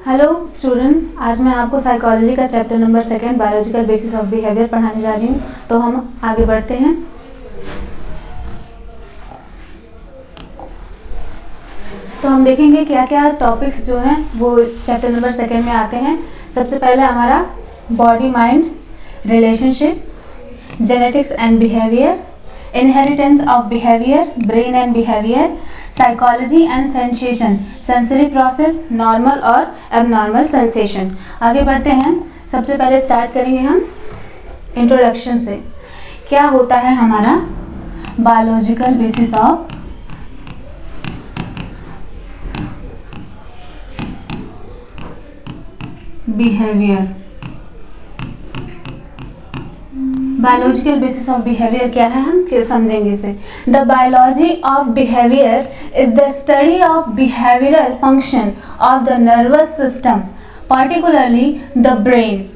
Hello students, आज मैं आपको साइकोलॉजी का chapter number 2 biological basis of behaviour पढ़ाने जा रही हूँ। तो हम आगे बढ़ते हैं। तो हम देखेंगे क्या क्या टॉपिक्स जो हैं वो चैप्टर नंबर 2 में आते हैं। सबसे पहले हमारा body mind relationship, genetics and behaviour, inheritance of behaviour, brain and behaviour, psychology and sensation, sensory process, normal और एबनॉर्मल सेंसेशन। आगे बढ़ते हैं। सबसे पहले स्टार्ट करेंगे हम इंट्रोडक्शन से। क्या होता है हमारा biological basis of behaviour. Biological basis of behaviour क्या है, हम फिर समझेंगे इसे। The biology of behaviour is the study of behavioural function of the nervous system, particularly the brain.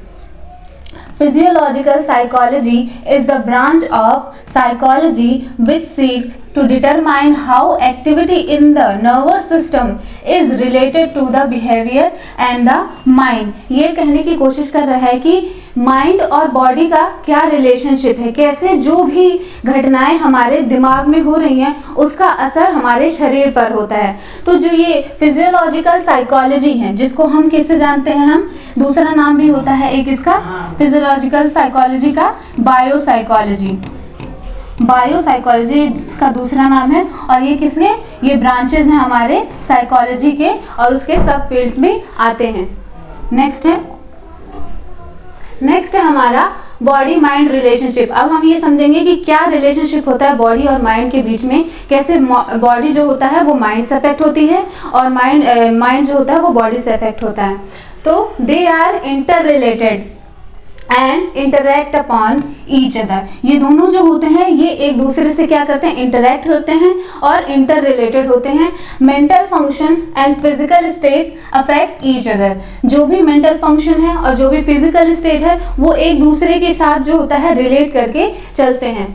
Physiological psychology is the branch of psychology which seeks to determine how activity in the nervous system is related to the behavior and the mind. ये कहने की कोशिश कर रहा है कि mind और body का क्या रिलेशनशिप है, कैसे जो भी घटनाएं हमारे दिमाग में हो रही हैं उसका असर हमारे शरीर पर होता है। तो जो ये फिजियोलॉजिकल साइकोलॉजी है, जिसको हम कैसे जानते हैं, हम दूसरा नाम भी होता है एक इसका फिजियोलॉजिकल साइकोलॉजी का बायोसाइकोलॉजी। बायोसाइकोलॉजी इसका दूसरा नाम है और ये किसके, ये ब्रांचेस हैं हमारे साइकोलॉजी के और उसके सब फील्ड्स में आते हैं। नेक्स्ट है हमारा बॉडी माइंड रिलेशनशिप। अब हम ये समझेंगे कि क्या रिलेशनशिप होता है बॉडी और माइंड के बीच में, कैसे बॉडी जो होता है वो माइंड से अफेक्ट होती है और माइंड जो होता है वो बॉडी से अफेक्ट होता है। तो they are interrelated and interact upon each other. ये दोनों जो होते हैं ये एक दूसरे से क्या करते हैं, इंटरैक्ट करते हैं और इंटर रिलेटेड होते हैं। Mental functions and physical states affect each other. जो भी मेंटल फंक्शन है और जो भी फिजिकल स्टेट है वो एक दूसरे के साथ जो होता है रिलेट करके चलते हैं।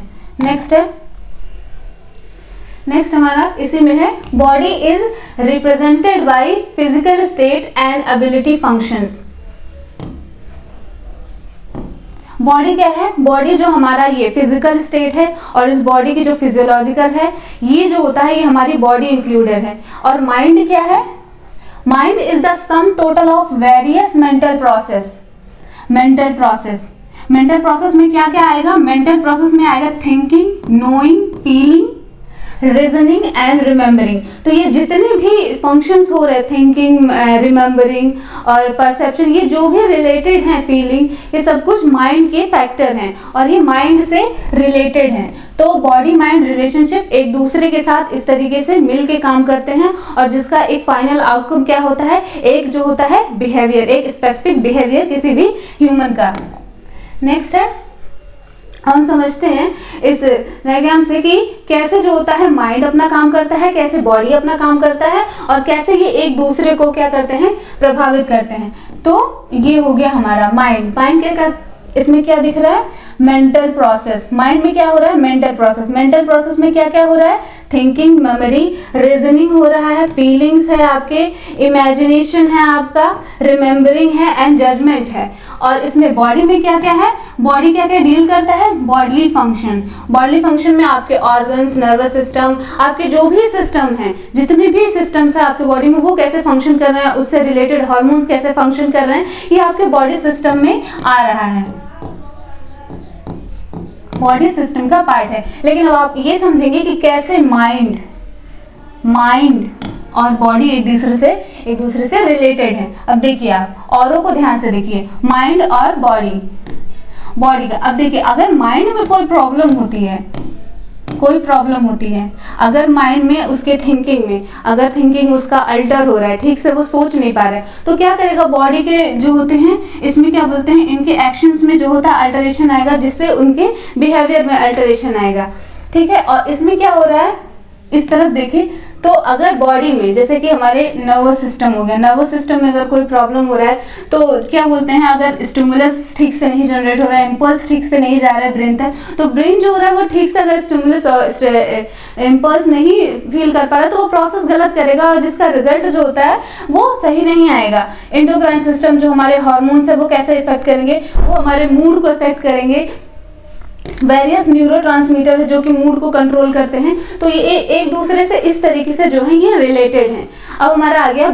नेक्स्ट हमारा इसी में है, body is represented by physical state and ability functions. Body क्या है, बॉडी जो हमारा ये फिजिकल स्टेट है और इस बॉडी की जो फिजियोलॉजिकल है ये जो होता है ये हमारी बॉडी इंक्लूडेड है। और माइंड क्या है, mind is the sum total of various mental process में क्या क्या आएगा, मेंटल प्रोसेस में आएगा thinking, knowing, feeling, reasoning and remembering. तो ये जितने भी फंक्शंस हो रहे, थिंकिंग, रिमेम्बरिंग और परसेप्शन, ये जो भी रिलेटेड हैं, फीलिंग, ये सब कुछ माइंड के फैक्टर हैं और ये माइंड से रिलेटेड हैं। तो बॉडी माइंड रिलेशनशिप एक दूसरे के साथ इस तरीके से मिल के काम करते हैं और जिसका एक फाइनल आउटकम क्या होता है, एक जो होता है बिहेवियर, एक स्पेसिफिक बिहेवियर किसी भी ह्यूमन का। नेक्स्ट है, हम समझते हैं इस डायग्राम से कि कैसे जो होता है माइंड अपना काम करता है, कैसे बॉडी अपना काम करता है और कैसे ये एक दूसरे को क्या करते हैं, प्रभावित करते हैं। तो ये हो गया हमारा माइंड क्या इसमें क्या दिख रहा है, मेंटल प्रोसेस। माइंड में क्या हो रहा है, मेंटल प्रोसेस में क्या क्या हो रहा है, थिंकिंग, मेमोरी, रीजनिंग हो रहा है, फीलिंग्स है आपके, इमेजिनेशन है आपका, रिमेम्बरिंग है एंड जजमेंट है। और इसमें बॉडी में क्या क्या है, बॉडी क्या क्या डील करता है, बॉडीली फंक्शन में आपके ऑर्गन्स, नर्वस सिस्टम, आपके जो भी सिस्टम हैं, जितने भी सिस्टम्स है आपके बॉडी में वो कैसे फंक्शन कर रहे हैं, उससे रिलेटेड हार्मोन्स कैसे फंक्शन कर रहे हैं, ये आपके बॉडी सिस्टम में आ रहा है, बॉडी सिस्टम का पार्ट है। लेकिन अब आप ये समझेंगे कि कैसे माइंड और बॉडी एक दूसरे से रिलेटेड है। अब देखिए आप औरों को ध्यान से देखिए, माइंड और बॉडी का। अब देखिए अगर माइंड में कोई प्रॉब्लम होती है, अगर माइंड में उसके थिंकिंग में अगर थिंकिंग उसका अल्टर हो रहा है, ठीक से वो सोच नहीं पा रहा है, तो क्या करेगा, बॉडी के जो होते हैं इसमें क्या बोलते हैं, इनके एक्शंस में जो होता है अल्टरेशन आएगा, जिससे उनके बिहेवियर में अल्टरेशन आएगा। ठीक है, और इसमें क्या हो रहा है, इस तरफ देखिए तो अगर बॉडी में जैसे कि हमारे नर्वस सिस्टम हो गया, नर्वस सिस्टम में अगर कोई प्रॉब्लम हो रहा है तो क्या बोलते हैं, अगर स्टिमुलस ठीक से नहीं जनरेट हो रहा है, इम्पल्स ठीक से नहीं जा रहा है ब्रेन तक, तो ब्रेन जो हो रहा है वो ठीक से अगर स्टिमुलस इम्पल्स नहीं फील कर पा रहा है तो वो प्रोसेस गलत करेगा और जिसका रिजल्ट जो होता है वो सही नहीं आएगा। एंडोक्राइन सिस्टम जो हमारे हार्मोन्स है वो कैसे इफेक्ट करेंगे, वो हमारे मूड को इफेक्ट करेंगे। वेरियस न्यूरोट्रांसमीटर है जो कि मूड को कंट्रोल करते हैं, तो ये एक दूसरे से इस तरीके से जो है ये रिलेटेड हैं। अब हमारा आ गया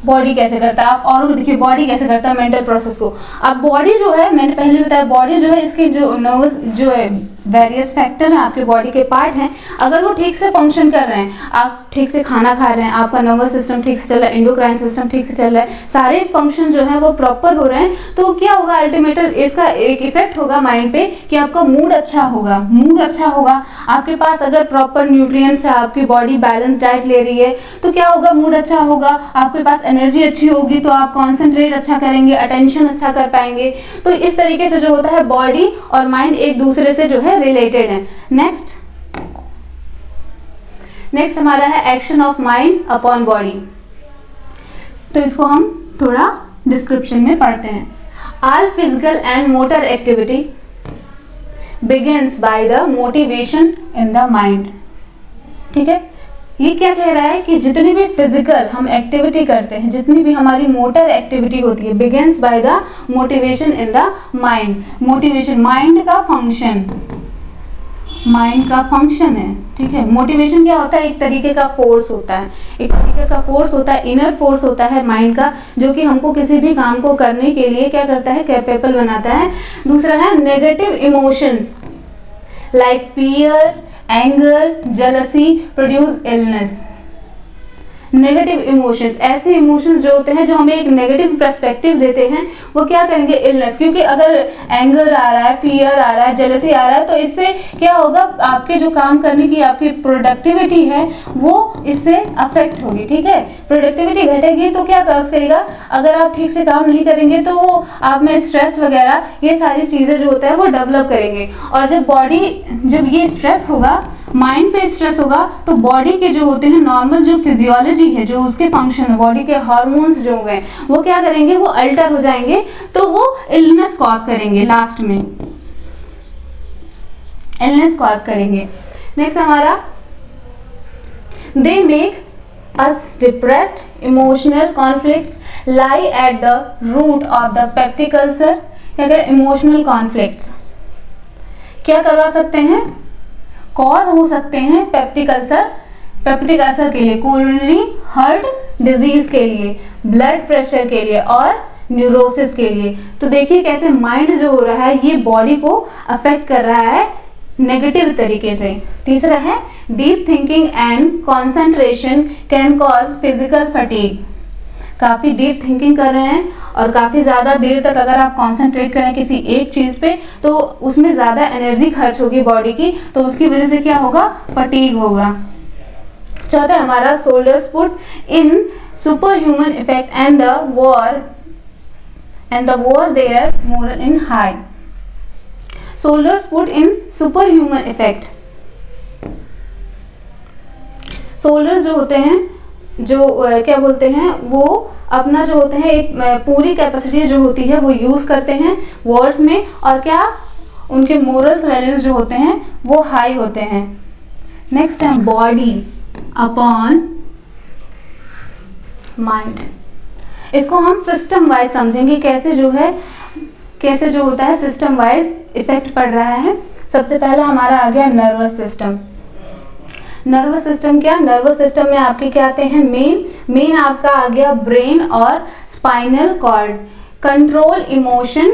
बॉडी कैसे करता है, आप और देखिए बॉडी कैसे करता है मेंटल प्रोसेस को। अब बॉडी जो है, मैंने पहले बताया बॉडी जो है इसके जो नर्वस जो है वेरियस फैक्टर हैं आपके बॉडी के पार्ट हैं, अगर वो ठीक से फंक्शन कर रहे हैं, आप ठीक से खाना खा रहे हैं, आपका नर्वस सिस्टम ठीक से चल रहा है, एंडोक्राइन सिस्टम ठीक से चल रहा है, सारे फंक्शन जो है वो प्रॉपर हो रहे हैं, तो क्या होगा अल्टीमेटली इसका एक इफेक्ट होगा माइंड पे कि आपका मूड अच्छा होगा। आपके पास अगर प्रॉपर न्यूट्रिएंट्स है, आपकी बॉडी बैलेंस डाइट ले रही है तो क्या होगा, मूड अच्छा होगा, आपके पास एनर्जी अच्छी होगी तो आप कॉन्सेंट्रेट अच्छा करेंगे, अटेंशन अच्छा कर पाएंगे। तो इस तरीके से जो होता है बॉडी और माइंड एक दूसरे से जो है रिलेटेड है। नेक्स्ट हमारा है action of mind upon body. तो इसको हम थोड़ा डिस्क्रिप्शन में पढ़ते हैं। All physical and motor activity begins by the motivation in the mind. ठीक है, ये क्या कह रहा है कि जितनी भी फिजिकल हम एक्टिविटी करते हैं, जितनी भी हमारी मोटर एक्टिविटी होती है, begins by the motivation in the mind. Motivation mind का फंक्शन है। ठीक है, मोटिवेशन क्या होता है, एक तरीके का फोर्स होता है, इनर फोर्स होता है माइंड का, जो कि हमको किसी भी काम को करने के लिए क्या करता है, कैपेबल बनाता है। दूसरा है negative emotions like fear, anger, jealousy produce illness. Negative emotions, ऐसे इमोशंस जो होते हैं जो हमें एक नेगेटिव पर्सपेक्टिव देते हैं, वो क्या करेंगे, इलनेस। क्योंकि अगर एंगर आ रहा है, फियर आ रहा है, जेलसी आ रहा है, तो इससे क्या होगा, आपके जो काम करने की आपकी प्रोडक्टिविटी है वो इससे अफेक्ट होगी। ठीक है, प्रोडक्टिविटी घटेगी तो क्या कॉज करेगा, अगर आप ठीक से काम नहीं करेंगे तो वो आप में स्ट्रेस वगैरह ये सारी चीजें जो होता है वो डेवलप करेंगे। और जब ये स्ट्रेस होगा, माइंड पे स्ट्रेस होगा, तो बॉडी के जो होते हैं नॉर्मल जो फिजियोलॉजी है, जो उसके फंक्शन है, बॉडी के हार्मोन्स जो हैं वो क्या करेंगे, वो अल्टर हो जाएंगे, तो वो इलनेस कॉज करेंगे, लास्ट में इलनेस कॉज करेंगे। नेक्स्ट हमारा they make us depressed, emotional conflicts lie at the root of the peptic ulcer. क्या करें, इमोशनल कॉन्फ्लिक्ट्स क्या करवा सकते हैं, कॉज हो सकते हैं पेप्टिक अल्सर के लिए, कोरोनरी हार्ट डिजीज के लिए, ब्लड प्रेशर के लिए और न्यूरोसिस के लिए। तो देखिए कैसे माइंड जो हो रहा है ये बॉडी को अफेक्ट कर रहा है नेगेटिव तरीके से। तीसरा है deep thinking and concentration can cause physical fatigue. काफ़ी डीप थिंकिंग कर रहे हैं और काफ़ी ज़्यादा देर तक अगर आप कंसंट्रेट करें किसी एक चीज़ पे तो उसमें ज़्यादा एनर्जी खर्च होगी बॉडी की, तो उसकी वजह से क्या होगा, फटीग होगा। चौथा हमारा soldiers put in super human effect and the war their moral in high. Soldiers put in super human effect. Soldiers जो होते हैं, जो क्या बोलते हैं, वो अपना जो होते हैं एक पूरी कैपेसिटी जो होती है वो यूज करते हैं वॉर्स में, और क्या उनके मोरल्स वैल्यूज जो होते हैं वो हाई होते हैं। नेक्स्ट है बॉडी अपॉन माइंड। इसको हम सिस्टम वाइज समझेंगे, कैसे जो होता है सिस्टम वाइज इफेक्ट पड़ रहा है। सबसे पहला हमारा आ गया नर्वस सिस्टम। नर्वस सिस्टम क्या, नर्वस सिस्टम में आपके क्या आते हैं, मेन आपका आ गया ब्रेन और spinal cord. Control emotion,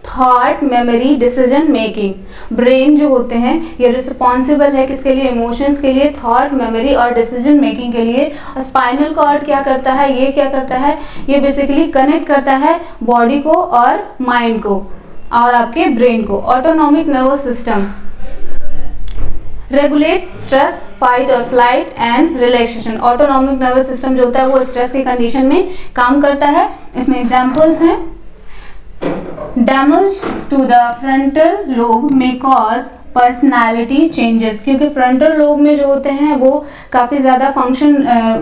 thought, memory, decision making. Brain जो होते हैं ये रिस्पॉन्सिबल है किसके लिए, इमोशंस के लिए, थॉट, मेमोरी और डिसीजन मेकिंग के लिए। और स्पाइनल कॉर्ड क्या करता है, ये बेसिकली कनेक्ट करता है बॉडी को और माइंड को और आपके ब्रेन को। Autonomic nervous system regulate stress, fight और flight and relaxation. Autonomic nervous system जो होता है वो स्ट्रेस की कंडीशन में काम करता है। इसमें एग्जांपल्स हैं, damage to the frontal lobe में कॉज पर्सनालिटी चेंजेस, क्योंकि फ्रंटल लोब में जो होते हैं वो काफ़ी ज़्यादा फंक्शन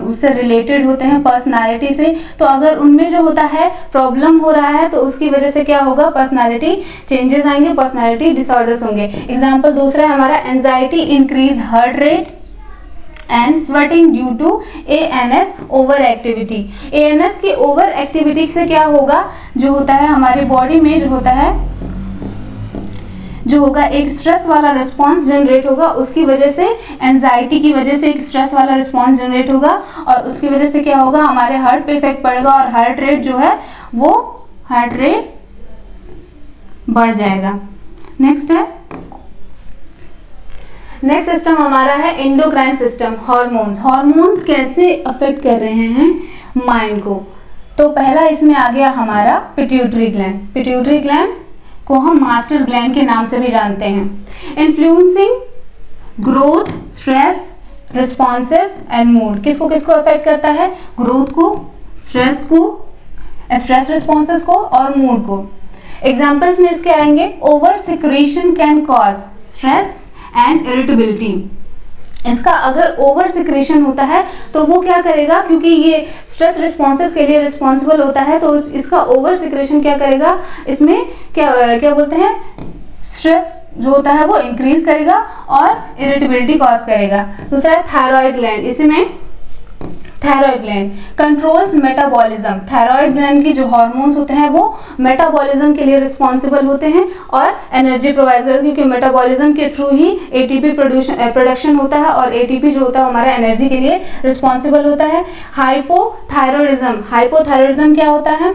उससे रिलेटेड होते हैं पर्सनालिटी से, तो अगर उनमें जो होता है प्रॉब्लम हो रहा है तो उसकी वजह से क्या होगा, पर्सनालिटी चेंजेस आएंगे, पर्सनालिटी डिसऑर्डर्स होंगे। एग्जाम्पल दूसरा है हमारा anxiety increase heart rate and sweating due to ANS over activity. ANS की ओवर एक्टिविटी से क्या होगा, जो होता है हमारे बॉडी में जो होता है जो होगा एक स्ट्रेस वाला रिस्पॉन्स जनरेट होगा, उसकी वजह से एंजाइटी की वजह से एक स्ट्रेस वाला रिस्पॉन्स जनरेट होगा और उसकी वजह से क्या होगा, हमारे हार्ट पे इफेक्ट पड़ेगा और हार्ट रेट जो है वो हार्ट रेट बढ़ जाएगा। नेक्स्ट है, नेक्स्ट सिस्टम हमारा है एंडोक्राइन सिस्टम, हार्मोन्स। हार्मोन्स कैसे अफेक्ट कर रहे हैं माइंड को, तो पहला इसमें आ गया हमारा पिट्यूटरी ग्लैंड। पिट्यूटरी ग्लैंड को हम मास्टर ग्लैंड के नाम से भी जानते हैं। Influencing growth, stress responses and mood. किसको किसको अफेक्ट करता है, ग्रोथ को, स्ट्रेस को, स्ट्रेस रिस्पॉन्सेस को और मूड को। एग्जाम्पल्स में इसके आएंगे, over secretion can cause stress and irritability. इसका अगर ओवर सिक्रेशन होता है तो वो क्या करेगा, क्योंकि ये स्ट्रेस रिस्पॉन्सेस के लिए रिस्पॉन्सिबल होता है, तो इसका ओवर सिक्रेशन क्या करेगा, इसमें क्या बोलते हैं, स्ट्रेस जो होता है वो इंक्रीज करेगा और इरिटेबिलिटी कॉज करेगा। दूसरा है थायराइड ग्लैंड। इसमें thyroid gland controls metabolism. Thyroid gland की जो हार्मोन्स होते हैं वो मेटाबॉलिज्म के लिए रिस्पॉन्सिबल होते हैं और एनर्जी प्रोवाइड करते हैं, क्योंकि मेटाबॉलिज्म के थ्रू ही एटीपी प्रोडक्शन होता है और एटीपी जो होता है हमारा एनर्जी के लिए रिस्पॉन्सिबल होता है। हाइपोथायरॉयडिज्म, हाइपोथायरॉयडिज्म क्या होता है,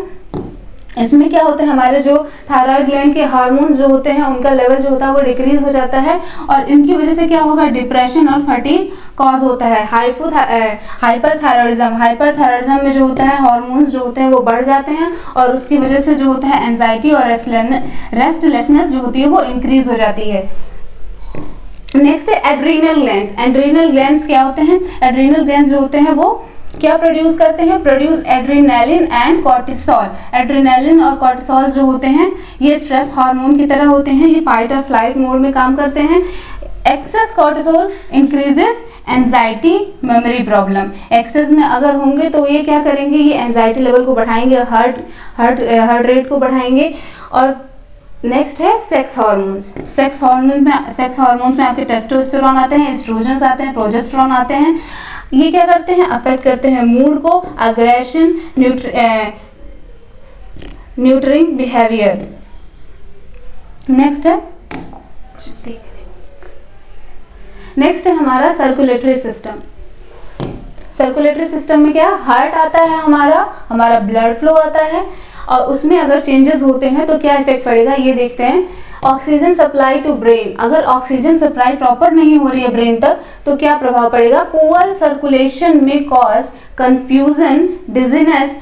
इसमें क्या होता है, हमारे जो थायराइड ग्लैंड के हार्मोन्स जो होते हैं उनका लेवल जो होता है वो डिक्रीज हो जाता है और इनकी वजह से क्या होगा, डिप्रेशन और फटीग कॉज होता है। हाइपरथायरॉयडिज्म, हाइपरथायरॉयडिज्म में जो होता है हार्मोन्स जो होते हैं वो बढ़ जाते हैं और उसकी वजह से जो होता है एंजाइटी और रेस्टलेसनेस जो होती है वो इंक्रीज हो जाती है। नेक्स्ट है एड्रीनल ग्लैंड्स। एड्रीनल ग्लैंड्स क्या होते हैं, एड्रीनल ग्लैंड्स जो होते हैं वो क्या प्रोड्यूस करते हैं, produce adrenaline and cortisol. Adrenaline और कॉर्टिसोल जो होते हैं ये स्ट्रेस हार्मोन की तरह होते हैं, ये फाइट और फ्लाइट मोड में काम करते हैं। Excess cortisol increases anxiety, memory problem. Excess में अगर होंगे तो ये क्या करेंगे, ये एंजाइटी लेवल को बढ़ाएंगे, हार्ट रेट को बढ़ाएंगे। और नेक्स्ट है सेक्स हार्मोन्स। सेक्स हार्मोन्स में आपके टेस्टोस्टेरोन आते हैं, एस्ट्रोजन्स आते हैं, प्रोजेस्टेरोन आते हैं। ये क्या करते हैं, अफेक्ट करते हैं मूड को, अग्रेशन, न्यूट्रिंग बिहेवियर। नेक्स्ट है हमारा सर्कुलेटरी सिस्टम। सर्कुलेटरी सिस्टम में क्या, हार्ट आता है, हमारा ब्लड फ्लो आता है और उसमें अगर चेंजेस होते हैं तो क्या इफेक्ट पड़ेगा ये देखते हैं। ऑक्सीजन सप्लाई टू ब्रेन, अगर ऑक्सीजन सप्लाई प्रॉपर नहीं हो रही है ब्रेन तक तो क्या प्रभाव पड़ेगा, पुअर सर्कुलेशन में cause confusion, dizziness,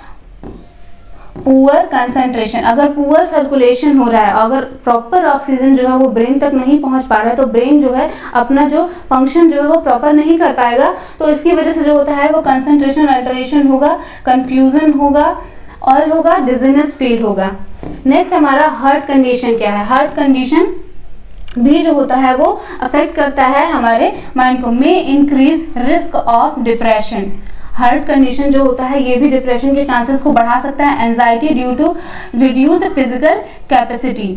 poor concentration. अगर पुअर सर्कुलेशन हो रहा है, अगर प्रॉपर ऑक्सीजन जो है वो ब्रेन तक नहीं पहुंच पा रहा है तो ब्रेन जो है अपना जो फंक्शन जो है वो प्रॉपर नहीं कर पाएगा, तो इसकी वजह से जो होता है वो कंसंट्रेशन अल्टरेशन होगा, कंफ्यूजन होगा और होगा डिजीनेस फील होगा। नेक्स्ट हमारा हार्ट कंडीशन क्या है, हार्ट कंडीशन भी जो होता है वो अफेक्ट करता है हमारे माइंड को। में increase risk of depression, heart condition जो होता है ये भी डिप्रेशन के चांसेस को बढ़ा सकता है। Anxiety due to reduce physical capacity.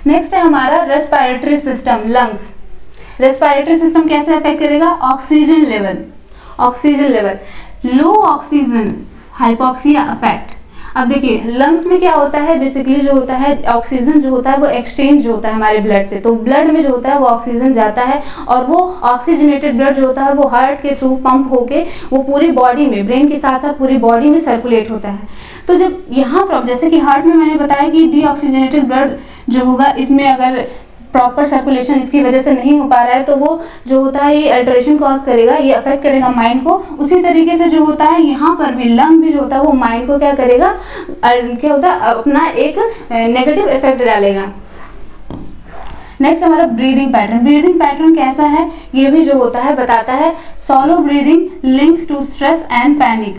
Next है हमारा respiratory system, lungs. Respiratory system कैसे अफेक्ट करेगा, oxygen level, low oxygen, hypoxia affect. अब देखिए लंग्स में क्या होता है, बेसिकली जो होता है ऑक्सीजन जो होता है वो एक्सचेंज जो होता है हमारे ब्लड से, तो ब्लड में जो होता है वो ऑक्सीजन जाता है और वो ऑक्सीजनेटेड ब्लड जो होता है वो हार्ट के थ्रू पंप होके वो पूरी बॉडी में, ब्रेन के साथ साथ पूरी बॉडी में सर्कुलेट होता है। तो जब यहाँ जैसे कि हार्ट में मैंने बताया कि डीऑक्सीजनेटेड ब्लड जो होगा इसमें अगर प्रॉपर सर्कुलेशन इसकी वजह से नहीं हो पा रहा है तो वो जो होता है ये अल्टरेशन कॉज करेगा, ये अफेक्ट करेगा माइंड को। उसी तरीके से जो होता है यहाँ पर भी लंग भी जो होता है वो माइंड को क्या करेगा, क्या होता है अपना एक नेगेटिव इफेक्ट डालेगा। नेक्स्ट हमारा ब्रीदिंग पैटर्न। ब्रीदिंग पैटर्न कैसा है ये भी जो होता है बताता है। Shallow breathing links to stress and panic.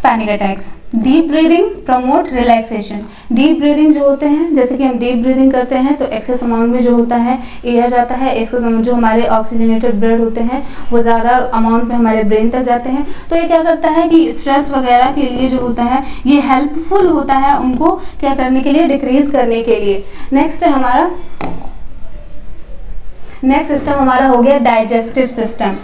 Panic attacks. Deep breathing promote relaxation. Deep breathing जो होते हैं, जैसे कि हम डीप ब्रीदिंग करते हैं तो एक्सेस अमाउंट में जो होता है एयर जाता है, एक्सेस जो हमारे ऑक्सीजनेटेड ब्लड होते हैं वो ज़्यादा अमाउंट में हमारे ब्रेन तक जाते हैं। तो ये क्या करता है कि स्ट्रेस वगैरह के लिए जो होता है ये हेल्पफुल होता है उनको क्या करने के लिए, डिक्रीज करने के लिए। नेक्स्ट सिस्टम हमारा हो गया डाइजेस्टिव सिस्टम।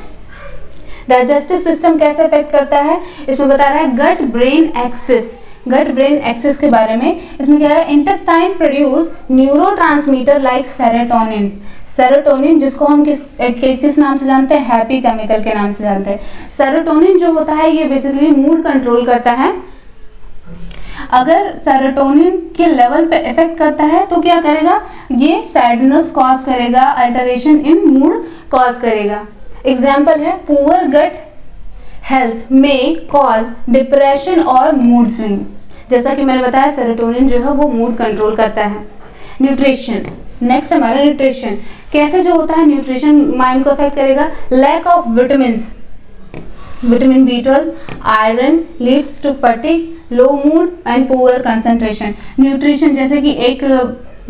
डाइजेस्टिव सिस्टम कैसे अफेक्ट करता है, इसमें बता रहा है gut brain axis. Gut brain axis के बारे में इसमें क्या है, intestine produce neurotransmitter like serotonin. Serotonin जिसको हम किस नाम से जानते हैं, हैप्पी केमिकल के नाम से जानते हैं। सेरोटोनिन जो होता है ये बेसिकली मूड कंट्रोल करता है। अगर सेरोटोनिन के लेवल पे इफेक्ट करता है तो क्या करेगा, ये सैडनेस कॉज करेगा, अल्टरेशन इन मूड कॉज करेगा। एग्जाम्पल है पुअर गट हेल्थ में कॉज डिप्रेशन और मूड स्विंग। जैसा कि मैंने बताया सेरोटोनिन जो है वो मूड कंट्रोल करता है। न्यूट्रिशन, नेक्स्ट हमारा न्यूट्रिशन कैसे जो होता है, न्यूट्रिशन माइंड को अफेक्ट करेगा। Lack of vitamins, vitamin B12, iron leads to fatigue, low mood and poor concentration. Nutrition जैसे कि एक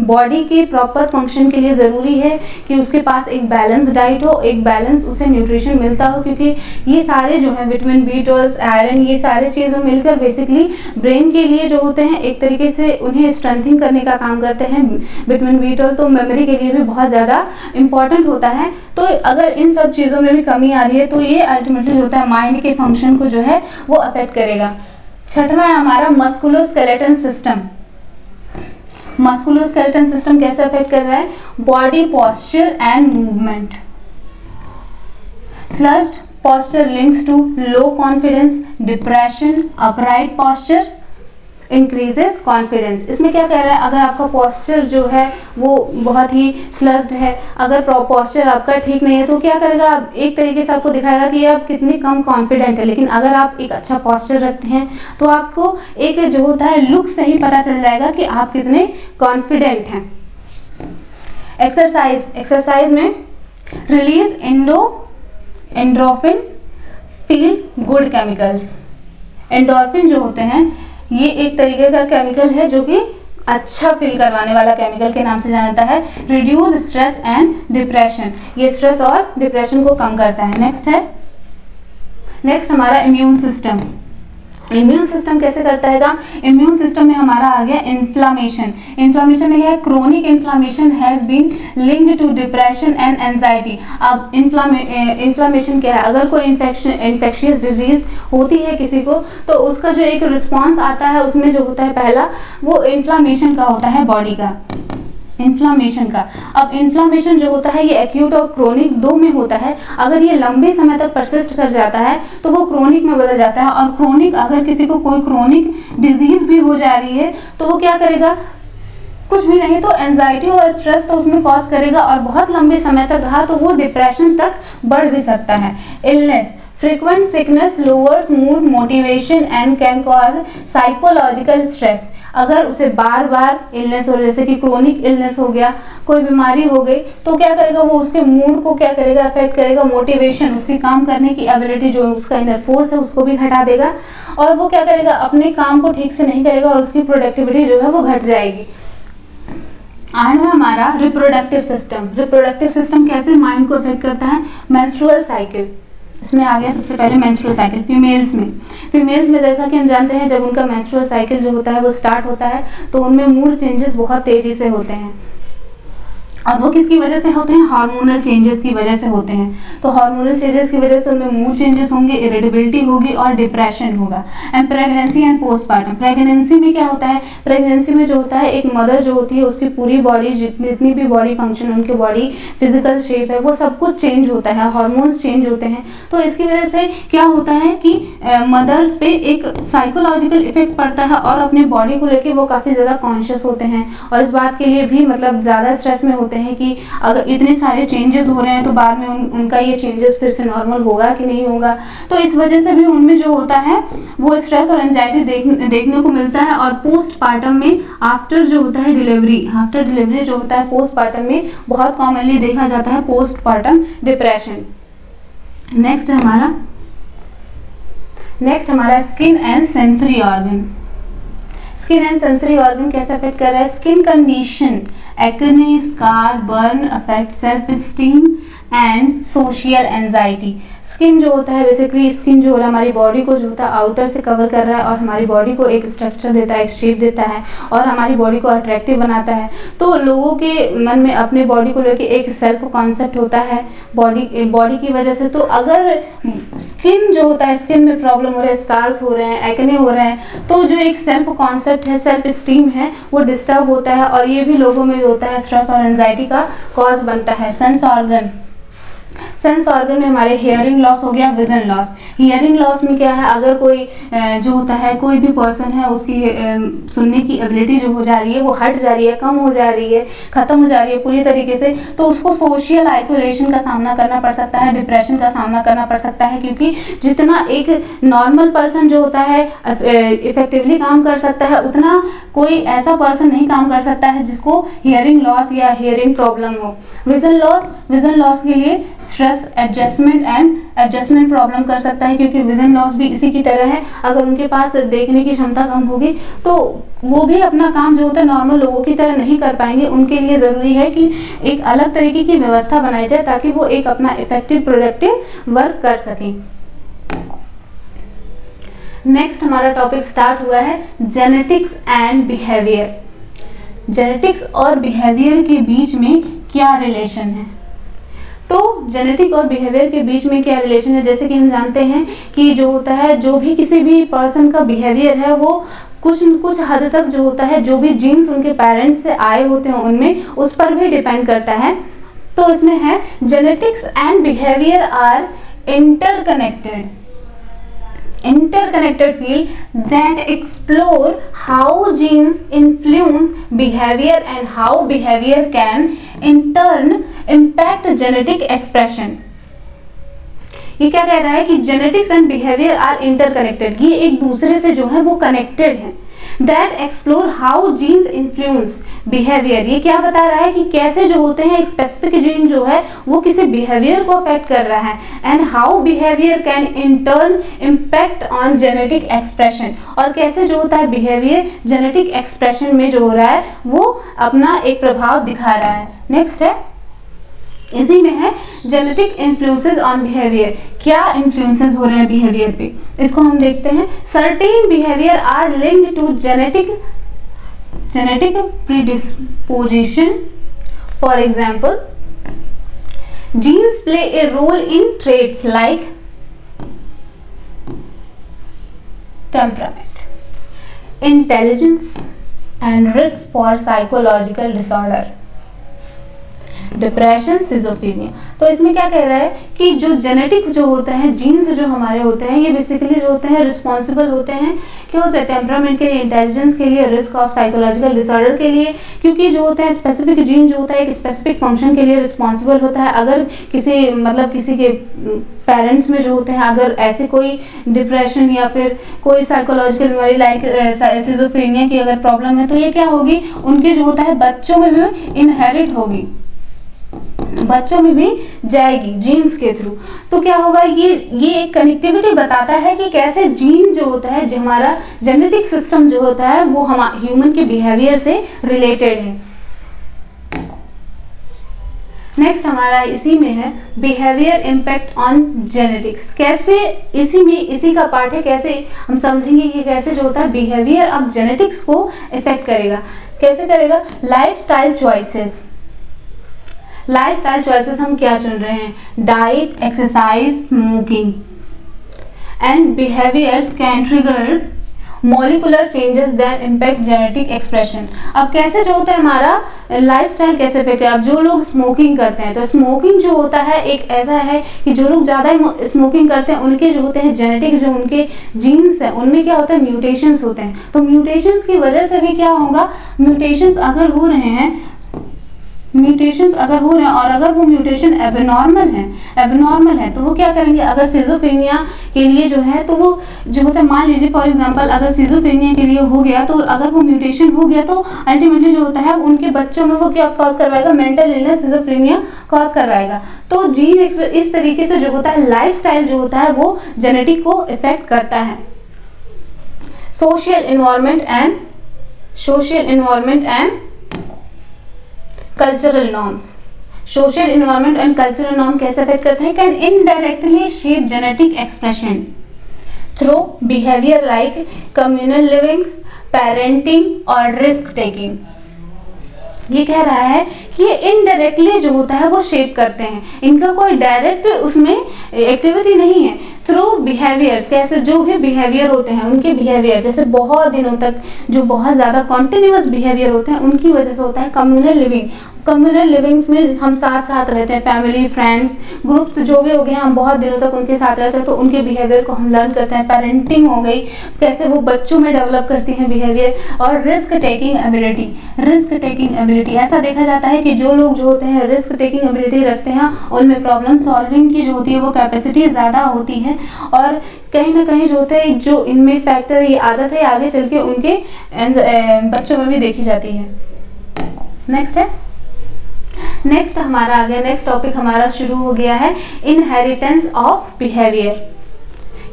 बॉडी के प्रॉपर फंक्शन के लिए ज़रूरी है कि उसके पास एक बैलेंस डाइट हो, एक बैलेंस उसे न्यूट्रिशन मिलता हो, क्योंकि ये सारे जो है विटामिन B12, आयरन, ये सारे चीज़ें मिलकर बेसिकली ब्रेन के लिए जो होते हैं एक तरीके से उन्हें स्ट्रेंथिंग करने का काम करते हैं। विटामिन B12 तो मेमोरी के लिए भी बहुत ज़्यादा इंपॉर्टेंट होता है। तो अगर इन सब चीज़ों में भी कमी आ रही है तो ये अल्टीमेटली होता है माइंड के फंक्शन को जो है वो अफेक्ट करेगा। छठवां है हमारा मस्कुलोस्केलेटन सिस्टम। मस्कुलोस्केलेटन सिस्टम कैसे अफेक्ट कर रहा है, body posture and movement. Slouched posture links to low confidence, depression, upright posture increases confidence. इसमें क्या कह रहा है, अगर आपका पोस्चर जो है वो बहुत ही स्लज्ड है, अगर पोस्चर आपका ठीक नहीं है तो क्या करेगा, आप एक तरीके से आपको दिखाएगा कि आप कितने कम कॉन्फिडेंट है। लेकिन अगर आप एक अच्छा पोस्चर रखते हैं तो आपको एक जो होता है लुक से ही पता चल जाएगा कि आप कितने कॉन्फिडेंट हैं। एक्सरसाइज में release endorphin, feel good chemicals. Endorphin जो होते हैं ये एक तरीके का केमिकल है जो कि अच्छा फील करवाने वाला केमिकल के नाम से जाना जाता है। रिड्यूस स्ट्रेस एंड डिप्रेशन, ये स्ट्रेस और डिप्रेशन को कम करता है। नेक्स्ट हमारा इम्यून सिस्टम। इम्यून सिस्टम कैसे करता है काम, इम्यून सिस्टम में हमारा आ गया इन्फ्लामेशन। इन्फ्लामेशन में क्या है, chronic inflammation has been linked to depression and anxiety. अब इन्फ्लामेशन क्या है, अगर कोई इन्फेक्शियस डिजीज होती है किसी को तो उसका जो एक रिस्पॉन्स आता है उसमें जो होता है पहला वो इन्फ्लामेशन का होता है, बॉडी का इन्फ्लामेशन का। अब इन्फ्लामेशन जो होता है ये एक्यूट और क्रोनिक दो में होता है। अगर ये लंबे समय तक परसिस्ट कर जाता है तो वो क्रोनिक में बदल जाता है। और क्रोनिक, अगर किसी को कोई क्रोनिक डिजीज भी हो जा रही है तो वो क्या करेगा, कुछ भी नहीं तो एंजाइटी और स्ट्रेस तो उसमें कॉज करेगा, और बहुत लंबे समय तक रहा तो वो डिप्रेशन तक बढ़ भी सकता है। Illness, frequent sickness lowers mood, motivation and can cause psychological stress। अगर उसे बार बार इलनेस हो, जैसे कि क्रोनिक इलनेस हो गया, कोई बीमारी हो गई, तो क्या करेगा वो उसके मूड को क्या करेगा, अफेक्ट करेगा। मोटिवेशन, उसकी काम करने की एबिलिटी जो उसका इनर फोर्स है उसको भी घटा देगा, और वो क्या करेगा, अपने काम को ठीक से नहीं करेगा और उसकी प्रोडक्टिविटी जो है वो घट जाएगी। आठवां हमारा रिप्रोडक्टिव सिस्टम। रिप्रोडक्टिव सिस्टम कैसे माइंड को अफेक्ट करता है, मेंस्ट्रुअल साइकिल। इसमें आ गया सबसे पहले मेंस्ट्रुअल साइकिल। फीमेल्स में जैसा कि हम जानते हैं जब उनका मेंस्ट्रुअल साइकिल जो होता है वो स्टार्ट होता है तो उनमें मूड चेंजेस बहुत तेजी से होते हैं, और वो किसकी वजह से होते हैं, हार्मोनल चेंजेस की वजह से होते हैं। तो हार्मोनल चेंजेस की वजह से उनमें मूड चेंजेस होंगे, इरिटेबिलिटी होगी और डिप्रेशन होगा। And pregnancy and postpartum. Pregnancy में क्या होता है, प्रेगनेंसी में जो होता है एक मदर जो होती है उसकी पूरी बॉडी, जितनी भी बॉडी फंक्शन, उनकी बॉडी फिजिकल शेप है वो सब कुछ चेंज होता है, हार्मोन्स चेंज होते हैं। तो इसकी वजह से क्या होता है कि मदर्स पे एक साइकोलॉजिकल इफेक्ट पड़ता है और अपने बॉडी को लेके वो काफ़ी ज़्यादा कॉन्शियस होते हैं, और इस बात के लिए भी मतलब ज़्यादा स्ट्रेस में होते हैं कि अगर इतने सारे चेंजेस हो रहे हैं तो बाद में उनका ये चेंजेस फिर से नॉर्मल होगा कि नहीं होगा। तो इस वजह से भी उनमें जो होता है वो स्ट्रेस और एंजाइटी देखने को मिलता है। और पोस्टपार्टम में, आफ्टर जो होता है डिलीवरी, आफ्टर डिलीवरी जो होता है पोस्टपार्टम में बहुत कॉमनली देखा जाता है पोस्टपार्टम डिप्रेशन। नेक्स्ट नेक्स्ट हमारा skin and sensory organ. Skin and sensory organ कैसे अफेक्ट कर रहा है? Skin condition, acne, scar, burn affect self esteem and social anxiety. Skin जो होता है बेसिकली, स्किन जो हो रहा है हमारी बॉडी को जो होता है आउटर से कवर कर रहा है और हमारी बॉडी को एक स्ट्रक्चर देता है, एक शेप देता है और हमारी बॉडी को अट्रैक्टिव बनाता है। तो लोगों के मन में अपने बॉडी को लेकर एक सेल्फ कॉन्सेप्ट होता है बॉडी की वजह से। तो अगर स्किन जो होता है, स्किन में प्रॉब्लम हो रहा है, स्कार्स हो रहे हैं, एक्ने हो रहे हैं, तो जो एक सेल्फ कॉन्सेप्ट है, सेल्फ स्टीम है, वो डिस्टर्ब होता है और ये भी लोगों में होता है स्ट्रेस और एंजाइटी का कॉज बनता है। सेंस ऑर्गन, सेंस ऑर्गन में हमारे हियरिंग लॉस हो गया, विजन लॉस। हियरिंग लॉस में क्या है, अगर कोई जो होता है, कोई भी पर्सन है, उसकी सुनने की एबिलिटी जो हो जा रही है वो हट जा रही है, कम हो जा रही है, खत्म हो जा रही है पूरी तरीके से, तो उसको सोशल आइसोलेशन का सामना करना पड़ सकता है, डिप्रेशन का सामना करना पड़ सकता है। क्योंकि जितना एक नॉर्मल पर्सन जो होता है इफेक्टिवली काम कर सकता है, उतना कोई ऐसा पर्सन नहीं काम कर सकता है जिसको हियरिंग लॉस या हियरिंग प्रॉब्लम हो। विजन लॉस, विजन लॉस के लिए स्ट्रेस एडजस्टमेंट प्रॉब्लम कर सकता है, क्योंकि विजन लॉस भी इसी की तरह है। अगर उनके पास देखने की क्षमता कम होगी तो वो भी अपना काम जो होता है नॉर्मल लोगों की तरह नहीं कर पाएंगे। उनके लिए ज़रूरी है कि एक अलग तरीके की व्यवस्था बनाई जाए ताकि वो एक अपना इफेक्टिव प्रोडक्टिव वर्क कर सकें। नेक्स्ट हमारा टॉपिक स्टार्ट हुआ है जेनेटिक्स एंड बिहेवियर। जेनेटिक्स और बिहेवियर के बीच में क्या रिलेशन है? तो जेनेटिक और बिहेवियर के बीच में क्या रिलेशन है? जैसे कि हम जानते हैं कि जो होता है, जो भी किसी भी पर्सन का बिहेवियर है वो कुछ हद तक जो होता है, जो भी जीन्स उनके पेरेंट्स से आए होते हैं उनमें, उस पर भी डिपेंड करता है। तो इसमें है genetics and behaviour are interconnected field that explore how genes influence behavior and how behavior can in turn impact genetic expression। ये क्या कह रहा है कि genetics and behaviour are interconnected, ये एक दूसरे से जो है वो कनेक्टेड है। That explore how genes influence behaviour, ये क्या बता रहा है कि कैसे जो होते हैं एक स्पेसिफिक जीन जो है वो किसी बिहेवियर को अफेक्ट कर रहा है, and how behaviour can in turn impact on genetic expression, और कैसे जो होता है बिहेवियर जेनेटिक एक्सप्रेशन में जो हो रहा है वो अपना एक प्रभाव दिखा रहा है। नेक्स्ट है, इसी में है जेनेटिक इन्फ्लुएंसेस ऑन बिहेवियर। क्या इन्फ्लुएंसेस हो रहे हैं बिहेवियर पे, इसको हम देखते हैं। Certain behaviour are linked to genetic predisposition. For example, genes play a role in traits like temperament, intelligence, and risk for psychological disorder, depression, schizophrenia. तो इसमें क्या कह रहा है कि जो जेनेटिक जो होता है, जीन्स जो हमारे होते हैं, ये बेसिकली जो होते हैं रिस्पॉन्सिबल होते हैं, क्या होता है, टेम्परामेंट के लिए, इंटेलिजेंस के लिए, रिस्क ऑफ साइकोलॉजिकल डिसऑर्डर के लिए। क्योंकि जो होता है स्पेसिफिक जीन जो होता है एक स्पेसिफिक फंक्शन के लिए रिस्पॉन्सिबल होता है। अगर किसी के पेरेंट्स में जो होते हैं अगर ऐसे कोई डिप्रेशन या फिर कोई साइकोलॉजिकल बीमारी लाइक सिजोफ्रेनिया की अगर प्रॉब्लम है, तो ये क्या होगी, उनके जो होता है बच्चों में भी इनहेरिट होगी, बच्चों में भी जाएगी जीन्स के थ्रू। तो क्या होगा, ये एक कनेक्टिविटी बताता है कि कैसे जीन जो होता है, जो हमारा जेनेटिक सिस्टम जो होता है वो ह्यूमन के बिहेवियर से रिलेटेड है। नेक्स्ट हमारा इसी में है बिहेवियर इम्पैक्ट ऑन जेनेटिक्स। कैसे इसी का पार्ट है, कैसे हम समझेंगे कि कैसे जो होता है बिहेवियर अब जेनेटिक्स को इफेक्ट करेगा। कैसे करेगा? लाइफस्टाइल चॉइसेस हम क्या चुन रहे हैं, diet, exercise, smoking and behaviours can trigger molecular changes that impact genetic expression. अब कैसे जो होता है हमारा लाइफस्टाइल कैसे इफेक्ट है। अब जो लोग स्मोकिंग करते हैं, तो स्मोकिंग जो होता है एक ऐसा है कि जो लोग ज़्यादा स्मोकिंग करते हैं उनके जो होते हैं जेनेटिक जो उनके जीन्स हैं उनमें क्या होता है, म्यूटेशंस होते हैं। तो म्यूटेशंस की वजह से भी क्या होगा, म्यूटेशंस अगर हो रहे हैं म्यूटेशंस अगर हो रहे हैं और अगर वो म्यूटेशन एबनॉर्मल है तो वो क्या करेंगे, अगर सिजोफ्रेनिया के लिए जो है तो वो जो होता है, मान लीजिए फॉर एग्जांपल अगर सिजोफ्रेनिया के लिए हो गया तो अगर वो म्यूटेशन हो गया तो अल्टीमेटली जो होता है उनके बच्चों में वो क्या कॉज करवाएगा, मेंटल इलनेस सिजोफ्रेनिया कॉज करवाएगा। तो जीन इस तरीके से जो होता है लाइफस्टाइल जो होता है वो जेनेटिक को इफेक्ट करता है। Social environment and cultural norms, social environment and cultural norm कैसे अफेक्ट करते हैं, can indirectly shape genetic expression through behaviour like communal livings, parenting और रिस्क टेकिंग। ये कह रहा है कि ये इनडायरेक्टली जो होता है वो शेप करते हैं, इनका कोई डायरेक्ट उसमें एक्टिविटी नहीं है। थ्रू बिहेवियर्स, कैसे, जो भी बिहेवियर होते हैं उनके बिहेवियर, जैसे बहुत दिनों तक जो बहुत ज़्यादा कॉन्टिन्यूअस बिहेवियर होते हैं उनकी वजह से होता है कम्युनल लिविंग। कम्युनल लिविंग्स में हम साथ साथ रहते हैं, फैमिली फ्रेंड्स ग्रुप्स जो भी हो गए हम बहुत दिनों तक उनके साथ रहते हैं तो उनके बिहेवियर को हम लर्न करते हैं। पेरेंटिंग हो गई, कैसे वो बच्चों में डेवलप करती हैं बिहेवियर। और रिस्क टेकिंग एबिलिटी, ऐसा देखा जाता है कि जो लोग जो होते हैं रिस्क टेकिंग एबिलिटी रखते हैं उनमें प्रॉब्लम सॉल्विंग की जो होती है वो कैपेसिटी ज़्यादा होती है। और कहीं ना कहीं जो होता है जो इनमें फैक्टर ये आदत है आगे चल के उनके बच्चों में भी देखी जाती है। नेक्स्ट हमारा आ गया, नेक्स्ट टॉपिक हमारा शुरू हो गया है इनहेरिटेंस ऑफ बिहेवियर।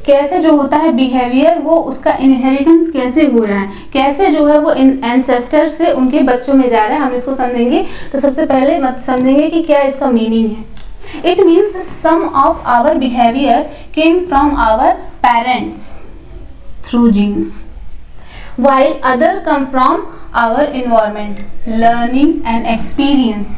कैसे जो होता है बिहेवियर वो उसका इनहेरिटेंस कैसे हो रहा है, कैसे जो है वो एंसेस्टर से उनके बच्चों में जा रहा है, हम इसको समझेंगे। तो सबसे पहले समझेंगे कि क्या इसका मीनिंग है। It means some of our behaviour came from our parents through genes while other come from our environment, learning and experience।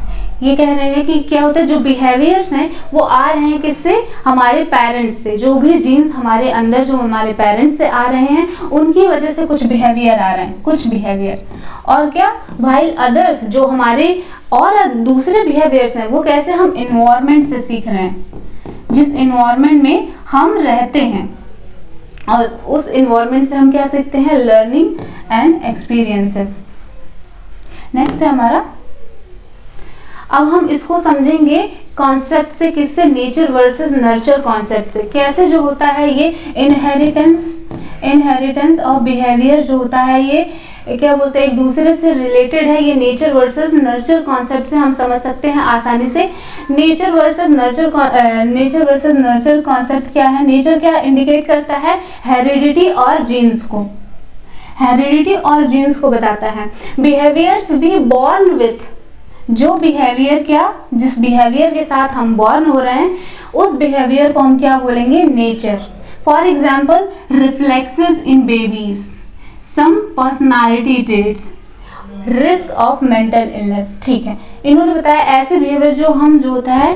ये कह रहे हैं कि क्या होता है जो बिहेवियर्स हैं वो आ रहे हैं किससे, हमारे पेरेंट्स से। जो भी जीन्स हमारे अंदर जो हमारे पेरेंट्स से आ रहे हैं उनकी वजह से कुछ बिहेवियर आ रहे हैं, कुछ बिहेवियर। और क्या, while others, जो हमारे और दूसरे बिहेवियर्स हैं वो कैसे, हम इन्वायरमेंट से सीख रहे हैं, जिस इन्वायरमेंट में हम रहते हैं और उस इन्वायरमेंट से हम क्या सीखते हैं, लर्निंग एंड एक्सपीरियंसेस। नेक्स्ट है हमारा, अब हम इसको समझेंगे कॉन्सेप्ट से, किससे, नेचर वर्सेस नर्चर कॉन्सेप्ट से। कैसे जो होता है ये इनहेरिटेंस ऑफ बिहेवियर जो होता है ये क्या बोलते हैं एक दूसरे से रिलेटेड है। ये नेचर वर्सेस नर्चर कॉन्सेप्ट से हम समझ सकते हैं आसानी से। नेचर वर्सेस नर्चर कॉन्सेप्ट क्या है, नेचर क्या इंडिकेट करता है, हेरिडिटी और जीन्स को, हेरिडिटी और जीन्स को बताता है। बिहेवियर्स वी बॉर्न विथ, जो बिहेवियर क्या, जिस बिहेवियर के साथ हम बॉर्न हो रहे हैं उस बिहेवियर को हम क्या बोलेंगे, nature. For example reflexes in babies, some personality traits, risk of mental illness. ठीक है, इन्होंने बताया ऐसे बिहेवियर जो हम जो होता है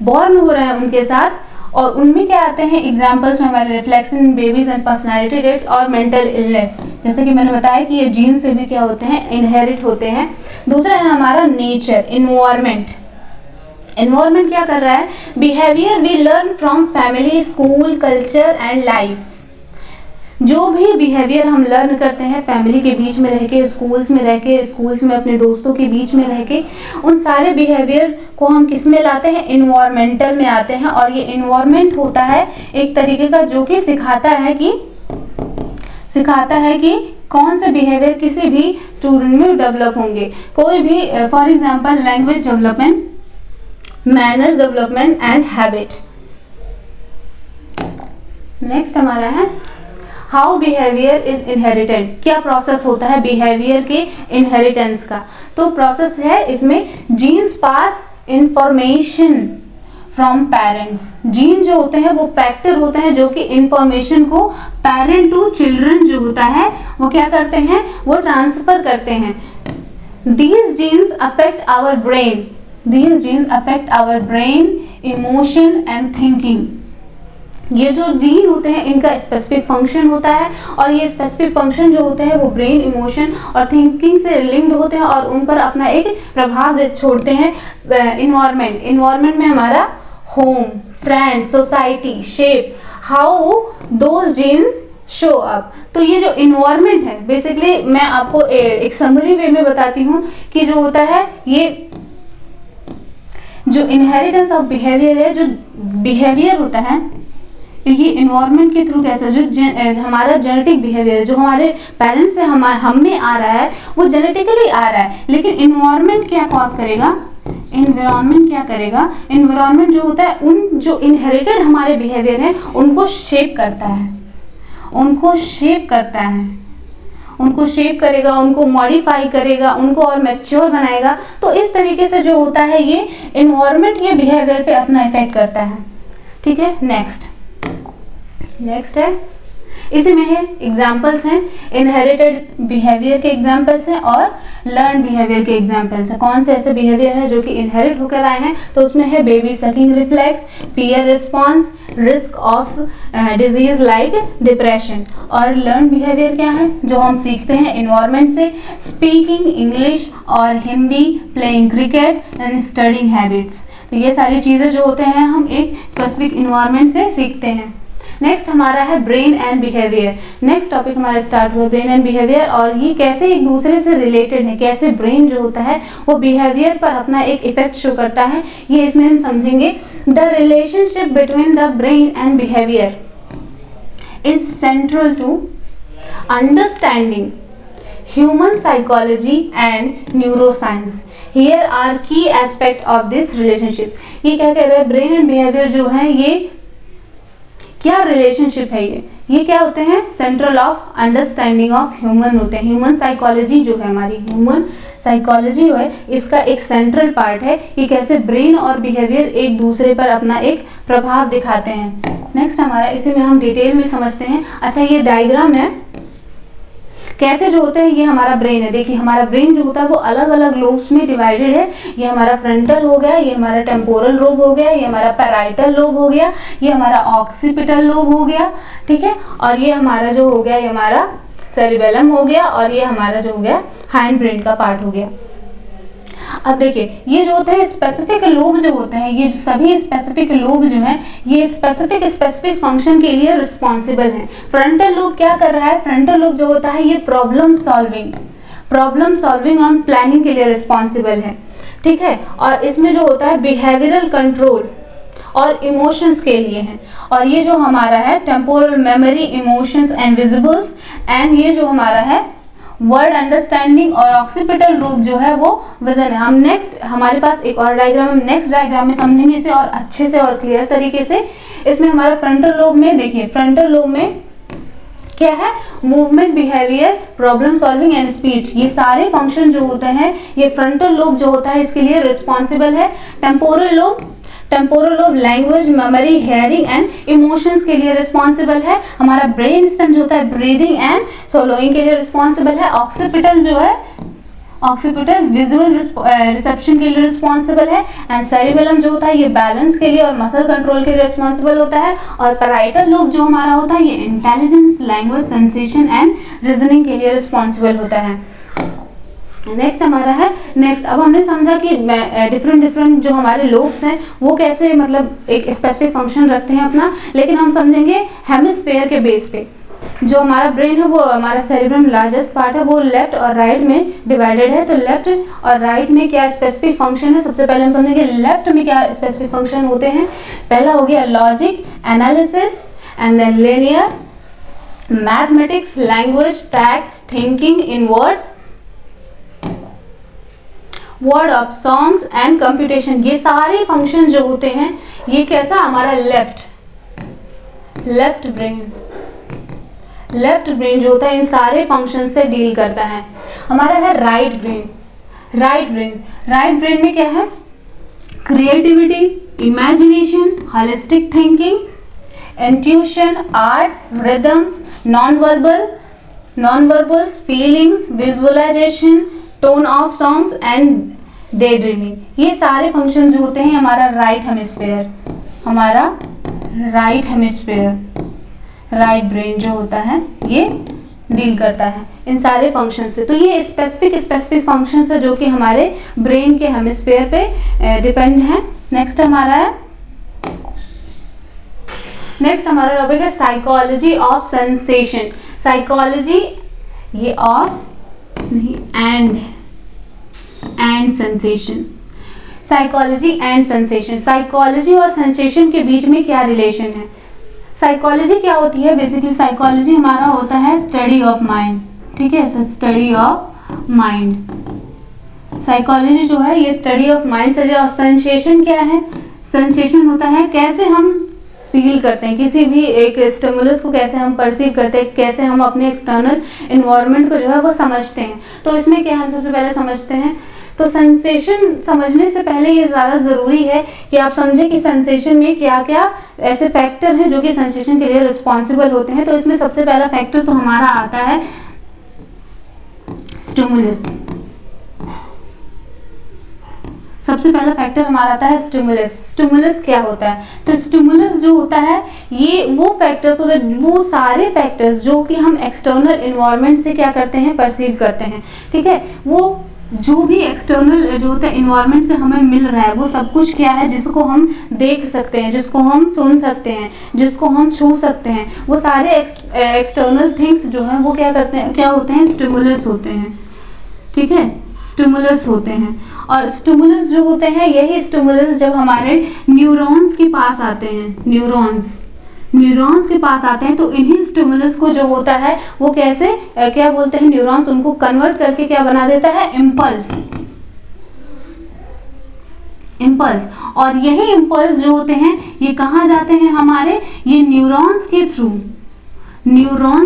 बॉर्न हो रहे हैं उनके साथ, और उनमें क्या आते हैं एग्जांपल्स में हमारे reflection in babies and personality traits और मेंटल इलनेस। जैसे कि मैंने बताया कि ये जीन से भी क्या होते हैं, इनहेरिट होते हैं। दूसरा है हमारा नेचर, इन्वायरमेंट। इन्वायरमेंट क्या कर रहा है, behaviour we learn from family, school, culture and life. जो भी बिहेवियर हम लर्न करते हैं फैमिली के बीच में रह के, स्कूल्स में रह के, स्कूल्स में अपने दोस्तों के बीच में रह के, उन सारे बिहेवियर को हम किस में लाते हैं, इन्वायरमेंटल में आते हैं। और ये इन्वायरमेंट होता है एक तरीके का जो कि सिखाता है कि कौन से बिहेवियर किसी भी स्टूडेंट में डेवलप होंगे। कोई भी for example language development, manners development and habit. Next हमारा है हाउ बिहेवियर इज इनहेरिटेड। क्या प्रोसेस होता है बिहेवियर के इनहेरिटेंस का, तो प्रोसेस है इसमें genes pass information from parents. Gene जो होते हैं वो फैक्टर होते हैं जो कि इंफॉर्मेशन को पेरेंट टू चिल्ड्रन जो होता है वो क्या करते हैं, वो ट्रांसफर करते हैं। These genes affect our brain, emotion and thinking। ये जो जीन होते हैं इनका स्पेसिफिक फंक्शन होता है और ये स्पेसिफिक फंक्शन जो होते हैं वो ब्रेन, इमोशन और थिंकिंग से लिंक्ड होते हैं और उन पर अपना एक प्रभाव छोड़ते हैं। इन्वायरमेंट में हमारा home, friend, society shape how those genes show up. तो ये जो इन्वायरमेंट है बेसिकली मैं आपको एक समरी वे में बताती हूँ कि जो होता है ये जो इनहेरिटेंस ऑफ बिहेवियर है, जो बिहेवियर होता है ये इन्वायरमेंट के थ्रू कैसे, जो हमारा जेनेटिक बिहेवियर है, जो हमारे पेरेंट्स से हम में आ रहा है वो जेनेटिकली आ रहा है, लेकिन इन्वायरमेंट क्या कॉज करेगा, इन्वायरमेंट क्या करेगा, इन्वायरमेंट जो होता है उन जो इनहेरिटेड हमारे बिहेवियर है उनको शेप करता है, उनको शेप करता है, उनको शेप करेगा, उनको मॉडिफाई करेगा, उनको और मैच्योर बनाएगा। तो इस तरीके से जो होता है ये इन्वायरमेंट ये बिहेवियर पे अपना इफेक्ट करता है। ठीक है, नेक्स्ट है, इसी में है एग्जाम्पल्स हैं, इनहेरिटेड बिहेवियर के एग्जाम्पल्स हैं और लर्न बिहेवियर के एग्जाम्पल्स हैं। कौन से ऐसे बिहेवियर है जो कि इनहेरिट होकर आए हैं, तो उसमें है baby sucking reflex, peer response, risk of disease like depression. और लर्न बिहेवियर क्या है, जो हम सीखते हैं इन्वायरमेंट से, स्पीकिंग इंग्लिश और Hindi, playing cricket and studying habits. तो ये सारी चीज़ें जो होते हैं हम एक स्पेसिफिक इन्वायरमेंट से सीखते हैं। नेक्स्ट हमारा है brain and behaviour. Next topic हमारा स्टार्ट हुआ ब्रेन एंड बिहेवियर, और ये कैसे एक दूसरे से रिलेटेड है, कैसे ब्रेन जो होता है वो बिहेवियर पर अपना एक इफेक्ट शो करता है, ये इसमें हम समझेंगे। The relationship between the brain and behaviour is central to understanding human psychology and neuroscience. Here are key aspect of this relationship. ये क्या कह रहा है, ब्रेन एंड बिहेवियर जो है ये क्या रिलेशनशिप है, ये क्या होते हैं, central of understanding of human होते हैं। ह्यूमन साइकोलॉजी जो है, हमारी ह्यूमन साइकोलॉजी जो है इसका एक सेंट्रल पार्ट है, ये कैसे ब्रेन और बिहेवियर एक दूसरे पर अपना एक प्रभाव दिखाते हैं। नेक्स्ट हमारा, इसी में हम डिटेल में समझते हैं। अच्छा, ये डायग्राम है कैसे जो होता है, ये हमारा ब्रेन है। देखिए हमारा ब्रेन जो होता है वो अलग अलग लोब्स में डिवाइडेड है। ये हमारा फ्रंटल हो गया, ये हमारा टेम्पोरल लोब हो गया, ये हमारा पैराइटल लोब हो गया, ये हमारा ऑक्सीपिटल लोब हो गया, ठीक है, और ये हमारा जो हो गया ये हमारा सेरिबेलम हो गया, और ये हमारा जो हो गया हाइंड ब्रेन का पार्ट हो गया। अब देखिए ये जो होते हैं स्पेसिफिक लोब जो होते हैं, ये सभी स्पेसिफिक लोब जो है ये स्पेसिफिक फंक्शन के लिए रिस्पॉन्सिबल हैं। फ्रंटल लोब क्या कर रहा है, फ्रंटल लोब जो होता है ये प्रॉब्लम सॉल्विंग और प्लानिंग के लिए रिस्पॉन्सिबल है, ठीक है, और इसमें जो होता है बिहेवियरल कंट्रोल और इमोशंस के लिए है। और ये जो हमारा है temporal memory, emotions and visuals, and ये जो हमारा है वर्ड अंडरस्टैंडिंग और ऑक्सीपिटल लोब जो है वो विजन है। हम नेक्स्ट, हमारे पास एक और डायग्राम, हम नेक्स्ट डायग्राम में समझेंगे इसे और अच्छे से और क्लियर तरीके से। इसमें हमारा फ्रंटल लोब में देखिए, फ्रंटल लोब में क्या है, movement, behaviour, problem solving and speech, ये सारे फंक्शन जो होते हैं ये फ्रंटल लोब जो होता है इसके लिए रिस्पॉन्सिबल है। Temporal lobe language, memory, hearing and emotions के लिए रिस्पॉन्सिबल है। हमारा ब्रेन स्टेम जो होता है ब्रीदिंग एंड सोलोइंग के लिए रिस्पॉन्सिबल है। ऑक्सीपिटल जो है, ऑक्सीपिटल विजुअल रिसेप्शन के लिए रिस्पॉन्सिबल है। एंड सेरिबेलम जो होता है ये बैलेंस के लिए और मसल कंट्रोल के लिए रिस्पॉन्सिबल होता है। और पैराइटल लोब जो हमारा होता है ये intelligence, language, sensation and reasoning के लिए रिस्पॉन्सिबल होता है। नेक्स्ट हमारा है, नेक्स्ट अब हमने समझा कि डिफरेंट जो हमारे लोब्स हैं वो कैसे मतलब एक स्पेसिफिक फंक्शन रखते हैं अपना, लेकिन हम समझेंगे हेमिस्फीयर के बेस पे। जो हमारा ब्रेन है वो हमारा सेरिब्रम लार्जेस्ट पार्ट है, वो लेफ्ट और राइट में डिवाइडेड है। तो लेफ्ट और राइट में क्या स्पेसिफिक फंक्शन है, सबसे पहले हम समझेंगे लेफ्ट में क्या स्पेसिफिक फंक्शन होते हैं। पहला हो गया logic, analysis and then linear, mathematics, language, facts, thinking in words, word of songs and computation. ये सारे फंक्शन जो होते हैं ये कैसा हमारा लेफ्ट ब्रेन जो होता है इन सारे फंक्शन से डील करता है। हमारा है राइट ब्रेन में क्या है, creativity, imagination, holistic thinking, intuition, arts, rhythms, non-verbals, feelings, visualisation, tone of songs and day dreaming. ये सारे फंक्शन जो होते हैं हमारा राइट ब्रेन जो होता है ये डील करता है इन सारे फंक्शन से। तो ये स्पेसिफिक फंक्शन है जो कि हमारे ब्रेन के हेमिस्फीयर पे डिपेंड है। नेक्स्ट हमारा टॉपिक है साइकोलॉजी ऑफ सेंसेशन। साइकोलॉजी ये ऑफ नहीं and sensation. Psychology and sensation, psychology और सेंसेशन के बीच में क्या रिलेशन है? साइकोलॉजी क्या होती है? बेसिकली साइकोलॉजी हमारा होता है स्टडी ऑफ माइंड, ठीक है, स्टडी ऑफ माइंड। साइकोलॉजी जो है ये स्टडी ऑफ माइंड से। और सेंसेशन क्या है? सेंसेशन होता है कैसे हम फील करते हैं, किसी भी एक स्टिमुलस को कैसे हम परसीव करते हैं, कैसे हम अपने एक्सटर्नल इन्वायरमेंट को जो है वो समझते हैं। तो इसमें क्या हम सबसे पहले समझते हैं, तो सेंसेशन समझने से पहले ये ज़्यादा ज़रूरी है कि आप समझें कि सेंसेशन में क्या क्या ऐसे फैक्टर हैं जो कि सेंसेशन के लिए रिस्पॉन्सिबल होते हैं। तो इसमें सबसे पहला फैक्टर तो हमारा आता है स्टिमुलस। सबसे पहला फैक्टर हमारा आता है स्टिमुलस। स्टिमुलस क्या होता है? तो स्टिमुलस जो होता है ये वो फैक्टर्स होते हैं, वो सारे फैक्टर्स जो कि हम एक्सटर्नल इन्वायरमेंट से क्या करते हैं, परसीव करते हैं, ठीक है। वो जो भी एक्सटर्नल जो होता है इन्वायरमेंट से हमें मिल रहा है वो सब कुछ क्या है, जिसको हम देख सकते हैं, जिसको हम सुन सकते हैं, जिसको हम छू सकते हैं, वो सारे एक्सटर्नल थिंग्स जो हैं वो क्या करते हैं, क्या होते हैं, स्टिमुलस होते हैं, ठीक है, स्टिमुलस होते हैं। और स्टिमुलस जो होते हैं यही स्टिमुलस जब हमारे न्यूरॉन्स के पास आते हैं, न्यूरॉन्स के पास आते हैं तो इन्हीं स्टिमुलस को जो होता है वो कैसे क्या बोलते हैं, न्यूरॉन्स उनको कन्वर्ट करके क्या बना देता है, इम्पल्स। और यही इम्पल्स जो होते हैं ये कहाँ जाते हैं हमारे, ये न्यूरॉन्स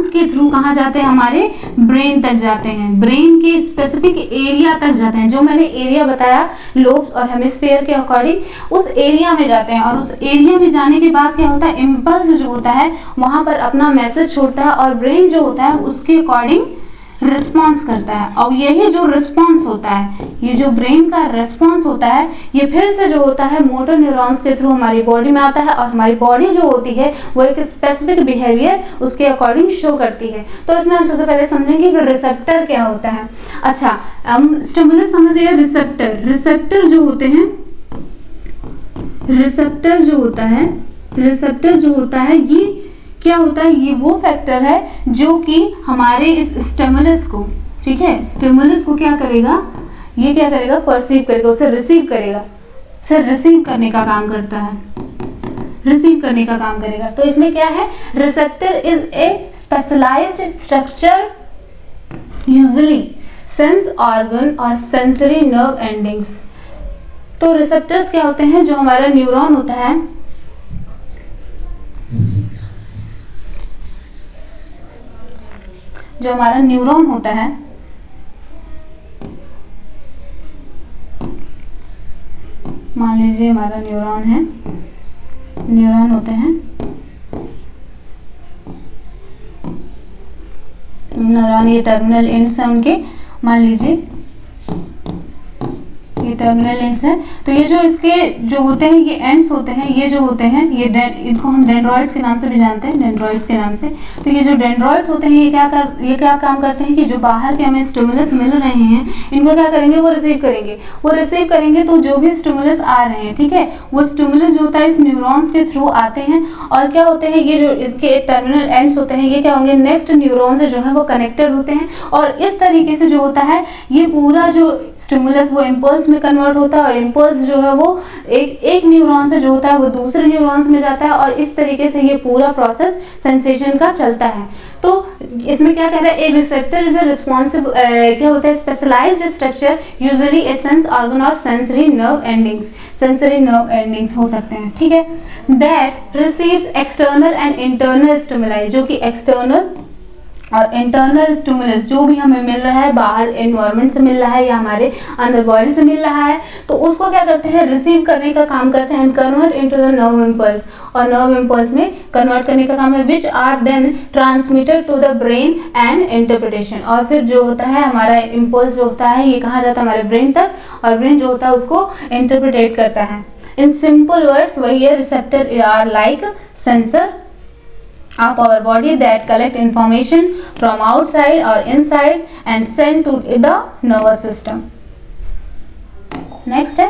के थ्रू कहाँ जाते हैं, हमारे ब्रेन तक जाते हैं, ब्रेन के स्पेसिफिक एरिया तक जाते हैं। जो मैंने एरिया बताया लोब्स और हेमिस्फीयर के अकॉर्डिंग, उस एरिया में जाते हैं। और उस एरिया में जाने के बाद क्या होता है, इम्पल्स जो होता है वहां पर अपना मैसेज छोड़ता है और ब्रेन जो होता है उसके अकॉर्डिंग रिस्पॉन्स करता है। और यही जो रिस्पॉन्स होता है, ये जो ब्रेन का रिस्पॉन्स होता है, ये फिर से जो होता है मोटर न्यूरॉन्स के थ्रू हमारी बॉडी में आता है और हमारी बॉडी जो होती है वो एक स्पेसिफिक बिहेवियर उसके अकॉर्डिंग शो करती है। तो इसमें हम सबसे पहले समझेंगे कि रिसेप्टर क्या होता है। अच्छा, हम स्टिमुलस समझिए, रिसेप्टर जो होते हैं, रिसेप्टर जो होता है ये क्या होता है, ये वो फैक्टर है जो कि हमारे इस स्टिमुलस को, ठीक है, स्टिमुलस को क्या करेगा, ये क्या करेगा, परसीव करेगा, उसे रिसीव करेगा, उसे रिसीव करने का काम करता है, रिसीव करने का काम करेगा। तो इसमें क्या है, receptor is a specialised structure usually sense organ और सेंसरी नर्व एंडिंग्स। तो रिसेप्टर्स क्या होते हैं, जो हमारा न्यूरॉन होता है, जो हमारा न्यूरॉन होता है, मान लीजिए हमारा न्यूरॉन है, न्यूरॉन होते हैं, न्यूरॉन ये टर्मिनल एंड्स हैं उनके, मान लीजिए ये टर्मिनल एंड्स है। तो ये जो इसके जो होते हैं ये एंड्स होते हैं, ये जो होते हैं ये इनको हम डेंड्रॉइड्स के नाम से भी जानते हैं, डेंड्रॉइड्स के नाम से। तो ये जो डेंड्रॉइड्स होते हैं ये क्या काम करते हैं कि जो बाहर के हमें स्टिमुलस मिल रहे हैं इनको क्या करेंगे, वो रिसीव करेंगे। तो जो भी स्टिमुलस आ रहे हैं, ठीक है, वो स्टिमुलस जो होता है इस न्यूरॉन्स के थ्रू आते हैं और क्या होते हैं, ये जो इसके टर्मिनल एंड्स होते हैं ये क्या होंगे, नेक्स्ट न्यूरॉन से जो है वो कनेक्टेड होते हैं। और इस तरीके से जो होता है ये पूरा जो स्टिमुलस वो इम्पल्स में कन्वर्ट होता है और इम्पल्स जो है वो एक न्यूरॉन से जो होता है वो दूसरे न्यूरॉन्स में जाता है और इस तरीके से ये पूरा प्रोसेस सेंसेशन का चलता है। तो इसमें क्या कह रहा है, a receptor is a responsible क्या होता है, specialised structure usually a sense organ और सेंसरी नर्व एंडिंग्स हो सकते हैं, ठीक है, that receives external and internal stimuli, जो कि एक्सटर्नल और इंटरनल स्टिमुलस जो भी हमें मिल रहा है, बाहर एनवायरनमेंट से मिल रहा है या हमारे अंदर बॉडी से मिल रहा है, तो उसको क्या करते हैं, रिसीव करने का काम करते हैं and convert into the nerve impulse, और नर्व इम्पल्स में कन्वर्ट करने का काम है, which are then transmitted to the brain and interpretation. और फिर जो होता है हमारा इम्पल्स जो होता है ये कहाँ जाता है, हमारे ब्रेन तक, और ब्रेन जो होता है उसको इंटरप्रिटेट करता है। इन सिंपल वर्ड्स वही है, receptor are like sensor of our body that collect information from outside or inside and send to the nervous system. Next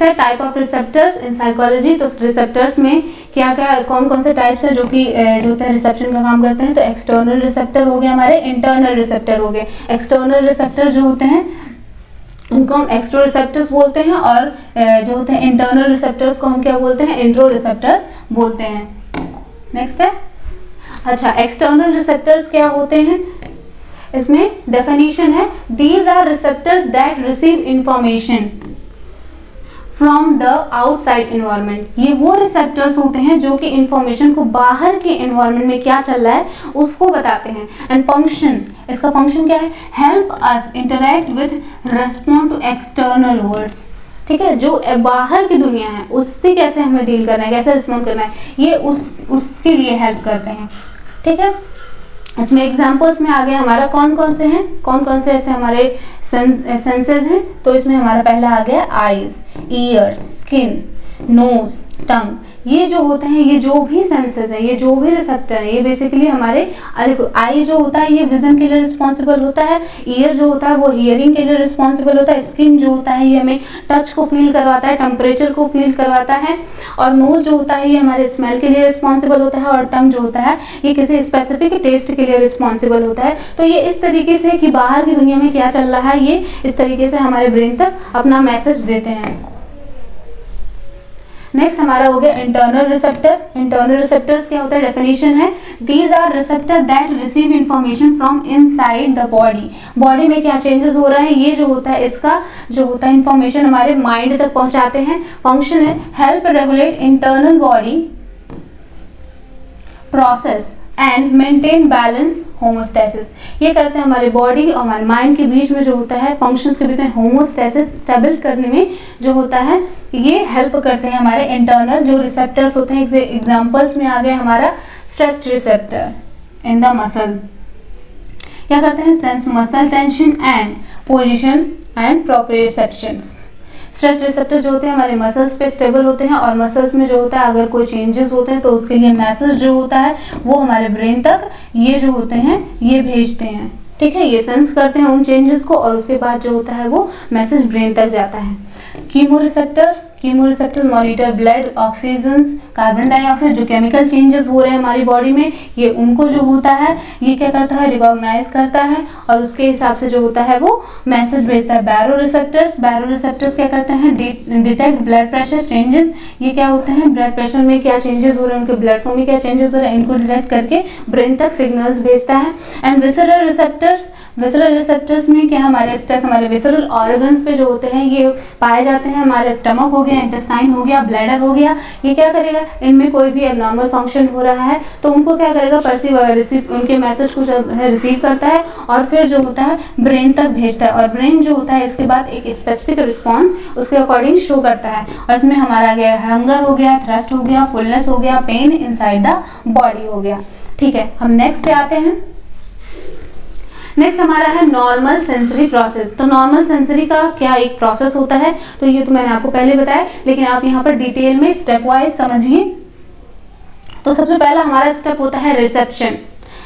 है type of receptors in psychology. तो रिसेप्टर्स में क्या क्या कौन कौन से टाइप्स हैं जो कि जो होता है रिसेप्शन का काम करते हैं। तो एक्सटर्नल रिसेप्टर हो गए, हमारे इंटरनल रिसेप्टर हो गए। एक्सटर्नल रिसेप्टर जो होते हैं उनको हम एक्सट्रो रिसेप्टर्स बोलते हैं, और जो होते हैं इंटरनल रिसेप्टर्स को हम क्या बोलते हैं, इंट्रो रिसेप्टर्स बोलते हैं। नेक्स्ट है, अच्छा एक्सटर्नल रिसेप्टर्स क्या होते हैं, इसमें डेफिनेशन है, these are receptors that receive information from the outside environment. ये वो रिसेप्टर्स होते हैं जो कि इंफॉर्मेशन को बाहर के इन्वायरमेंट में क्या चल रहा है उसको बताते हैं। एंड फंक्शन, इसका फंक्शन क्या है, help us interact with respond to external words. ठीक है, जो बाहर की दुनिया है उससे कैसे हमें डील करना है, कैसे रिस्पॉन्ड करना है, ये उसके लिए हेल्प करते हैं। ठीक है, इसमें एग्जाम्पल्स में आगे हमारा कौन कौन से हैं, कौन कौन से ऐसे हमारे सेंसेस हैं, तो इसमें हमारा पहला आ गया आईज, ईयर्स, स्किन, नोज, टंग। ये जो होते हैं, ये जो भी सेंसेस है, ये जो भी रिसेप्टर है, ये बेसिकली हमारे, आई जो होता है ये विजन के लिए रिस्पॉन्सिबल होता है, ईयर जो होता है वो हियरिंग के लिए रिस्पॉन्सिबल होता है, स्किन जो होता है ये हमें टच को फील करवाता है, टेम्परेचर को फील करवाता है, और नोज जो होता है ये हमारे स्मेल के लिए रिस्पॉन्सिबल होता है, और टंग जो होता है ये किसी स्पेसिफिक टेस्ट के लिए रिस्पॉन्सिबल होता है। तो ये इस तरीके से कि बाहर की दुनिया में क्या चल रहा है, ये इस तरीके से हमारे ब्रेन तक अपना मैसेज देते हैं। नेक्स्ट हमारा हो गया इंटरनल रिसेप्टर। इंटरनल रिसेप्टर्स क्या होता है, डेफिनेशन है, these are receptor that receive information from inside the body. Body में क्या चेंजेस हो रहा है, ये जो होता है इसका जो होता है इंफॉर्मेशन हमारे माइंड तक पहुंचाते हैं। फंक्शन है, help regulate internal body process and maintain balance homeostasis. ये करते हैं हमारे बॉडी और हमारे माइंड के बीच में जो होता है फंक्शंस के बीच में होमोस्टेसिस स्टेबल करने में जो होता है ये हेल्प करते हैं हमारे इंटरनल जो रिसेप्टर्स होते हैं। एग्जांपल्स में आ गया हमारा stress receptor in the muscle, क्या करते हैं, sense muscle tension and position and proprioceptions. Stress receptor जो होते हैं हमारे मसल्स पे स्टेबल होते हैं, और मसल्स में जो होता है अगर कोई चेंजेस होते हैं तो उसके लिए मैसेज जो होता है वो हमारे ब्रेन तक ये जो होते हैं ये भेजते हैं। ठीक है, ये सेंस करते हैं उन चेंजेस को, और उसके बाद जो होता है वो मैसेज ब्रेन तक जाता है। Chemoreceptors, chemoreceptors monitor blood oxygen, carbon dioxide, जो केमिकल चेंजेस हो रहे हैं हमारी बॉडी में, ये उनको जो होता है ये क्या करता है, रिकॉग्नाइज करता है, और उसके हिसाब से जो होता है वो मैसेज भेजता है। बैरोरिसेप्टर्स, बैरोरिसेप्टर्स क्या करते हैं, डिटेक्ट ब्लड प्रेशर चेंजेस। ये क्या होते हैं, ब्लड प्रेशर में क्या चेंजेस हो रहे हैं, उनके ब्लड फ्लो में क्या चेंजेस हो रहे हैं, इनको डिटेक्ट करके ब्रेन तक सिग्नल्स भेजता है। And visceral receptors, visceral receptors में क्या हमारे स्ट्रेस हमारे विसरल ऑर्गन्स पे जो होते हैं ये पाए जाते हैं। हमारे स्टमक हो गया, इंटेस्टाइन हो गया, ब्लैडर हो गया, ये क्या करेगा, इनमें कोई भी एबनॉर्मल फंक्शन हो रहा है तो उनको क्या करेगा, रिसीव उनके मैसेज को रिसीव करता है और फिर जो होता है ब्रेन तक भेजता है, और ब्रेन जो होता है इसके बाद एक स्पेसिफिक रिस्पॉन्स उसके अकॉर्डिंग शो करता है। और इसमें हमारा गया हंगर हो गया, थ्रस्ट हो गया, फुलनेस हो गया, पेन इनसाइड द बॉडी हो गया। ठीक है, हम नेक्स्ट पे आते हैं। नेक्स्ट हमारा है नॉर्मल सेंसरी प्रोसेस। तो नॉर्मल सेंसरी का क्या एक प्रोसेस होता है, तो ये तो मैंने आपको पहले बताया, लेकिन आप यहाँ पर डिटेल में स्टेप वाइज समझिए। तो सबसे पहला हमारा स्टेप होता है रिसेप्शन।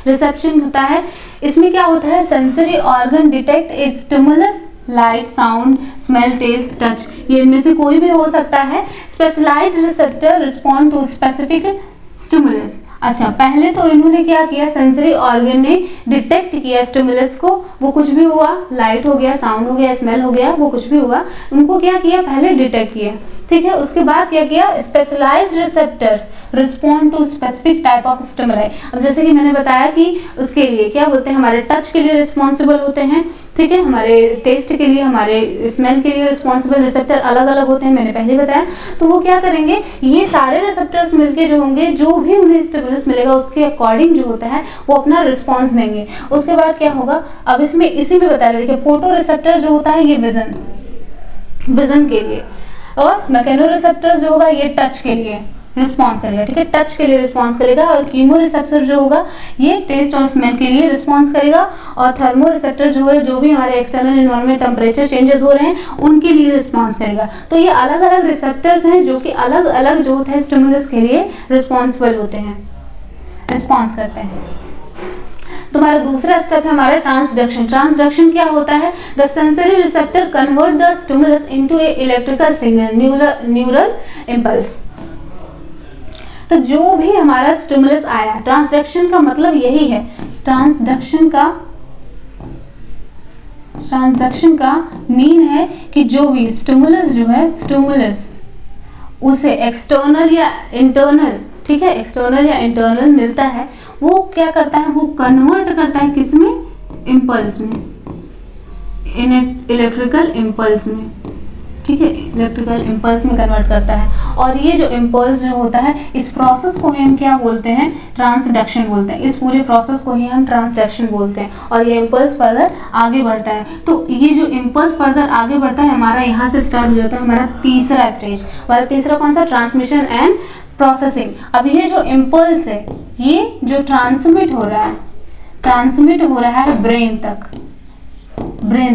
रिसेप्शन होता है, इसमें क्या होता है, sensory organ detect a stimulus, light, sound, smell, taste, touch, ये इनमें से कोई भी हो सकता है। Specialised receptor respond to specific stimulus. अच्छा, पहले तो इन्होंने क्या किया, सेंसरी ऑर्गन ने डिटेक्ट किया स्टिमुलस को, वो कुछ भी हुआ, लाइट हो गया, साउंड हो गया, स्मेल हो गया, वो कुछ भी हुआ, उनको क्या किया, पहले डिटेक्ट किया। ठीक है, उसके बाद क्या किया, specialised receptors respond to specific type of stimuli. अब जैसे कि मैंने बताया कि उसके लिए क्या बोलते हैं, हमारे टच के लिए रिस्पॉन्सिबल होते हैं, ठीक है, हमारे टेस्ट के लिए, हमारे स्मेल के लिए रिस्पॉन्सिबल रिसेप्टर अलग अलग होते हैं, मैंने पहले बताया। तो वो क्या करेंगे, ये सारे रिसेप्टर्स मिलके जो होंगे, जो भी उन्हें स्टिमुलस मिलेगा उसके अकॉर्डिंग जो होता है वो अपना रिस्पॉन्स देंगे। उसके बाद क्या होगा, अब इसमें इसी में बता रहे थे, फोटो रिसेप्टर जो होता है ये विजन के लिए, और मैकेनो रिसेप्टर जो होगा ये टच के लिए रिस्पॉन्स करेगा। ठीक है, टच के लिए रिस्पॉन्स करेगा, और कीमो रिसेप्टर जो होगा ये टेस्ट और स्मेल के लिए रिस्पॉन्स करेगा, और थर्मो रिसेप्टर जो है, जो भी हमारे एक्सटर्नल एनवायरनमेंट टेम्परेचर चेंजेस हो रहे हैं उनके लिए रिस्पॉन्स करेगा। तो ये अलग अलग रिसेप्टर्स हैं जो कि अलग अलग जो होता है स्टिमुलस के लिए रिस्पॉन्सिबल होते हैं, रिस्पॉन्स करते हैं। तुम्हारा दूसरा स्टेप है हमारा ट्रांसडक्शन। ट्रांसडक्शन क्या होता है, the sensory receptor convert the stimulus into A electrical signal, neural impulse. तो जो भी हमारा स्टिमुलस आया, ट्रांसडक्शन का मतलब यही है, ट्रांसडक्शन का ट्रांसडक्शन का मीन है कि जो भी स्टिमुलस जो है, स्टिमुलस उसे एक्सटर्नल या इंटरनल, ठीक है, एक्सटर्नल या इंटरनल मिलता है, वो क्या करता है, वो कन्वर्ट करता है किसमें, इम्पल्स में, इलेक्ट्रिकल इम्पल्स में, ठीक है, इलेक्ट्रिकल इम्पल्स में कन्वर्ट करता है। और ये जो इम्पल्स जो होता है, इस प्रोसेस को ही हम क्या बोलते हैं, ट्रांसडक्शन बोलते हैं। इस पूरे प्रोसेस को ही हम ट्रांसडक्शन बोलते हैं। और ये इम्पल्स फर्दर आगे बढ़ता है। तो ये जो इम्पल्स फर्दर आगे बढ़ता है, हमारा यहाँ से स्टार्ट हो जाता है हमारा तीसरा स्टेज। हमारा तीसरा कौन सा, ट्रांसमिशन एंड प्रोसेसिंग। अब ये जो इम्पल्स है, ये जो ट्रांसमिट हो रहा है ब्रेन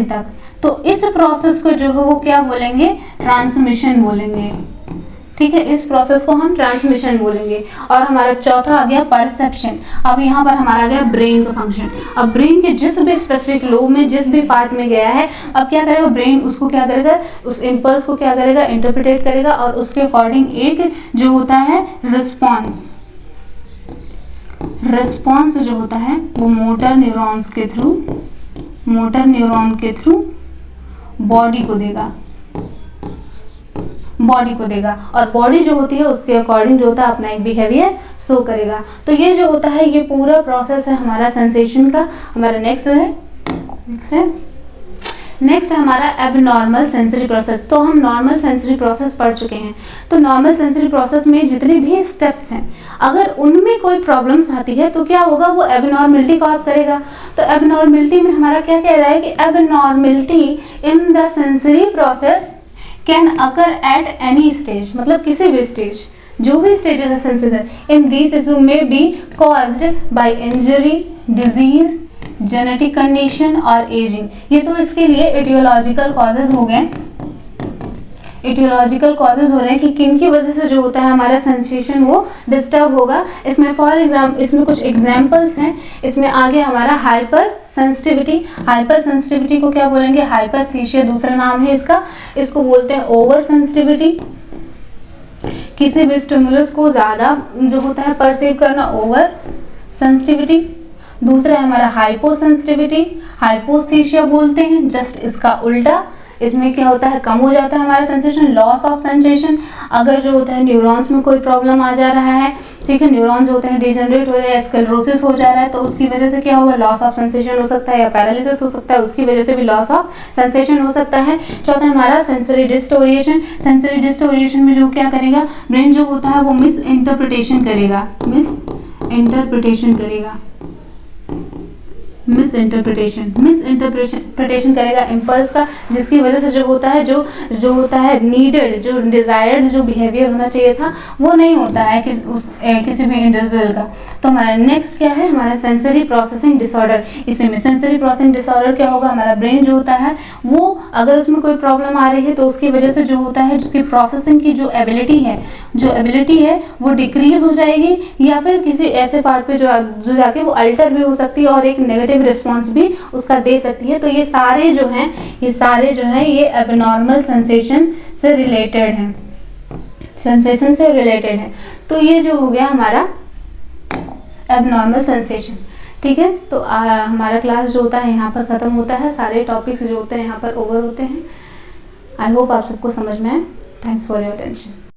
तक। तो इस प्रोसेस को जो है वो क्या बोलेंगे, ट्रांसमिशन बोलेंगे, ठीक है, इस प्रोसेस को हम ट्रांसमिशन बोलेंगे। और हमारा चौथा आ गया परसेप्शन। अब यहाँ पर हमारा आ गया ब्रेन का फंक्शन। अब ब्रेन के जिस भी स्पेसिफिक लोब में, जिस भी पार्ट में गया है, अब क्या करेगा ब्रेन, उसको क्या करेगा, उस इम्पल्स को क्या करेगा, इंटरप्रिटेट करेगा और उसके अकॉर्डिंग एक जो होता है रिस्पॉन्स जो होता है वो मोटर न्यूरॉन्स के थ्रू बॉडी को देगा और बॉडी जो होती है उसके अकॉर्डिंग जो होता है अपना एक बिहेवियर शो करेगा। तो ये जो होता है, ये पूरा प्रोसेस है हमारा सेंसेशन का। हमारा नेक्स्ट है हमारा एबनॉर्मल सेंसरी प्रोसेस। तो हम नॉर्मल सेंसरी प्रोसेस पढ़ चुके हैं। तो नॉर्मल सेंसरी प्रोसेस में जितने भी स्टेप्स हैं, अगर उनमें कोई प्रॉब्लम्स आती है तो क्या होगा, वो एबनॉर्मलिटी कॉज करेगा। तो एबनॉर्मलिटी में हमारा क्या कह रहा है कि abnormality in the sensory process can occur at any stage, मतलब किसी भी स्टेज, जो भी स्टेज है सेंसेस है, इन दिस इशू में B caused by injury, disease, genetic condition और एजिंग। ये तो इसके लिए एटियोलॉजिकल कॉजेज हो गए। एटियोलॉजिकल कॉजेज हो रहे हैं कि किन की वजह से जो होता है हमारा सेंसेशन वो डिस्टर्ब होगा। इसमें फॉर एग्जाम्पल, इसमें कुछ एग्जाम्पल्स हैं। इसमें आगे हमारा हाइपर सेंसिटिविटी को क्या बोलेंगे, हाइपरस्थीसिया दूसरा नाम है इसका। इसको बोलते हैं ओवर सेंसिटिविटी, किसी भी स्टिमुलस को ज्यादा जो होता है परसीव करना, ओवर सेंसिटिविटी। दूसरा है हमारा हाइपोसेंसिटिविटी, हाइपोस्थीसिया बोलते हैं, जस्ट इसका उल्टा। इसमें क्या होता है, कम हो जाता है हमारा सेंसेशन, लॉस ऑफ सेंसेशन। अगर जो होता है न्यूरॉन्स में कोई प्रॉब्लम आ जा रहा है, ठीक है, न्यूरॉन्स जो होते हैं डिजेनरेट हो रहे हैं, स्क्लेरोसिस हो जा रहा है, तो उसकी वजह से क्या होगा, लॉस ऑफ सेंसेशन हो सकता है, या पैरालिसिस हो सकता है, उसकी वजह से भी लॉस ऑफ सेंसेशन हो सकता है। चौथा हमारा सेंसरी डिस्टोरिएशन। सेंसरी डिस्टोरिएशन में जो क्या करेगा, ब्रेन जो होता है वो मिस इंटरप्रिटेशन करेगा करेगा इम्पल्स का, जिसकी वजह से जो होता है जो होता है नीडेड, जो डिजायर्ड जो बिहेवियर होना चाहिए था वो नहीं होता है किसी भी इंडिविजुअल का। तो हमारा नेक्स्ट क्या है, हमारा सेंसरी प्रोसेसिंग डिसऑर्डर। इसी में सेंसरी प्रोसेसिंग डिसऑर्डर क्या होगा, हमारा ब्रेन जो होता है वो अगर उसमें कोई प्रॉब्लम आ रही है तो उसकी वजह से जो होता है जिसकी प्रोसेसिंग की जो एबिलिटी है वो डिक्रीज हो जाएगी, या फिर किसी ऐसे पार्ट पे जो जाके वो अल्टर भी हो सकती है और एक नेगेटिव रिस्पॉन्स भी उसका दे सकती है। तो ये सारे जो हैं ये एबनॉर्मल सेंसेशन से रिलेटेड हैं। तो ये जो हो गया हमारा एबनॉर्मल सेंसेशन, ठीक है। तो हमारा क्लास जो होता है यहाँ पर खत्म होता है, सारे टॉपिक्स जो होते हैं यहाँ पर ओवर होते हैं। आई होप आप सबको समझ में आए। Thanks for your attention.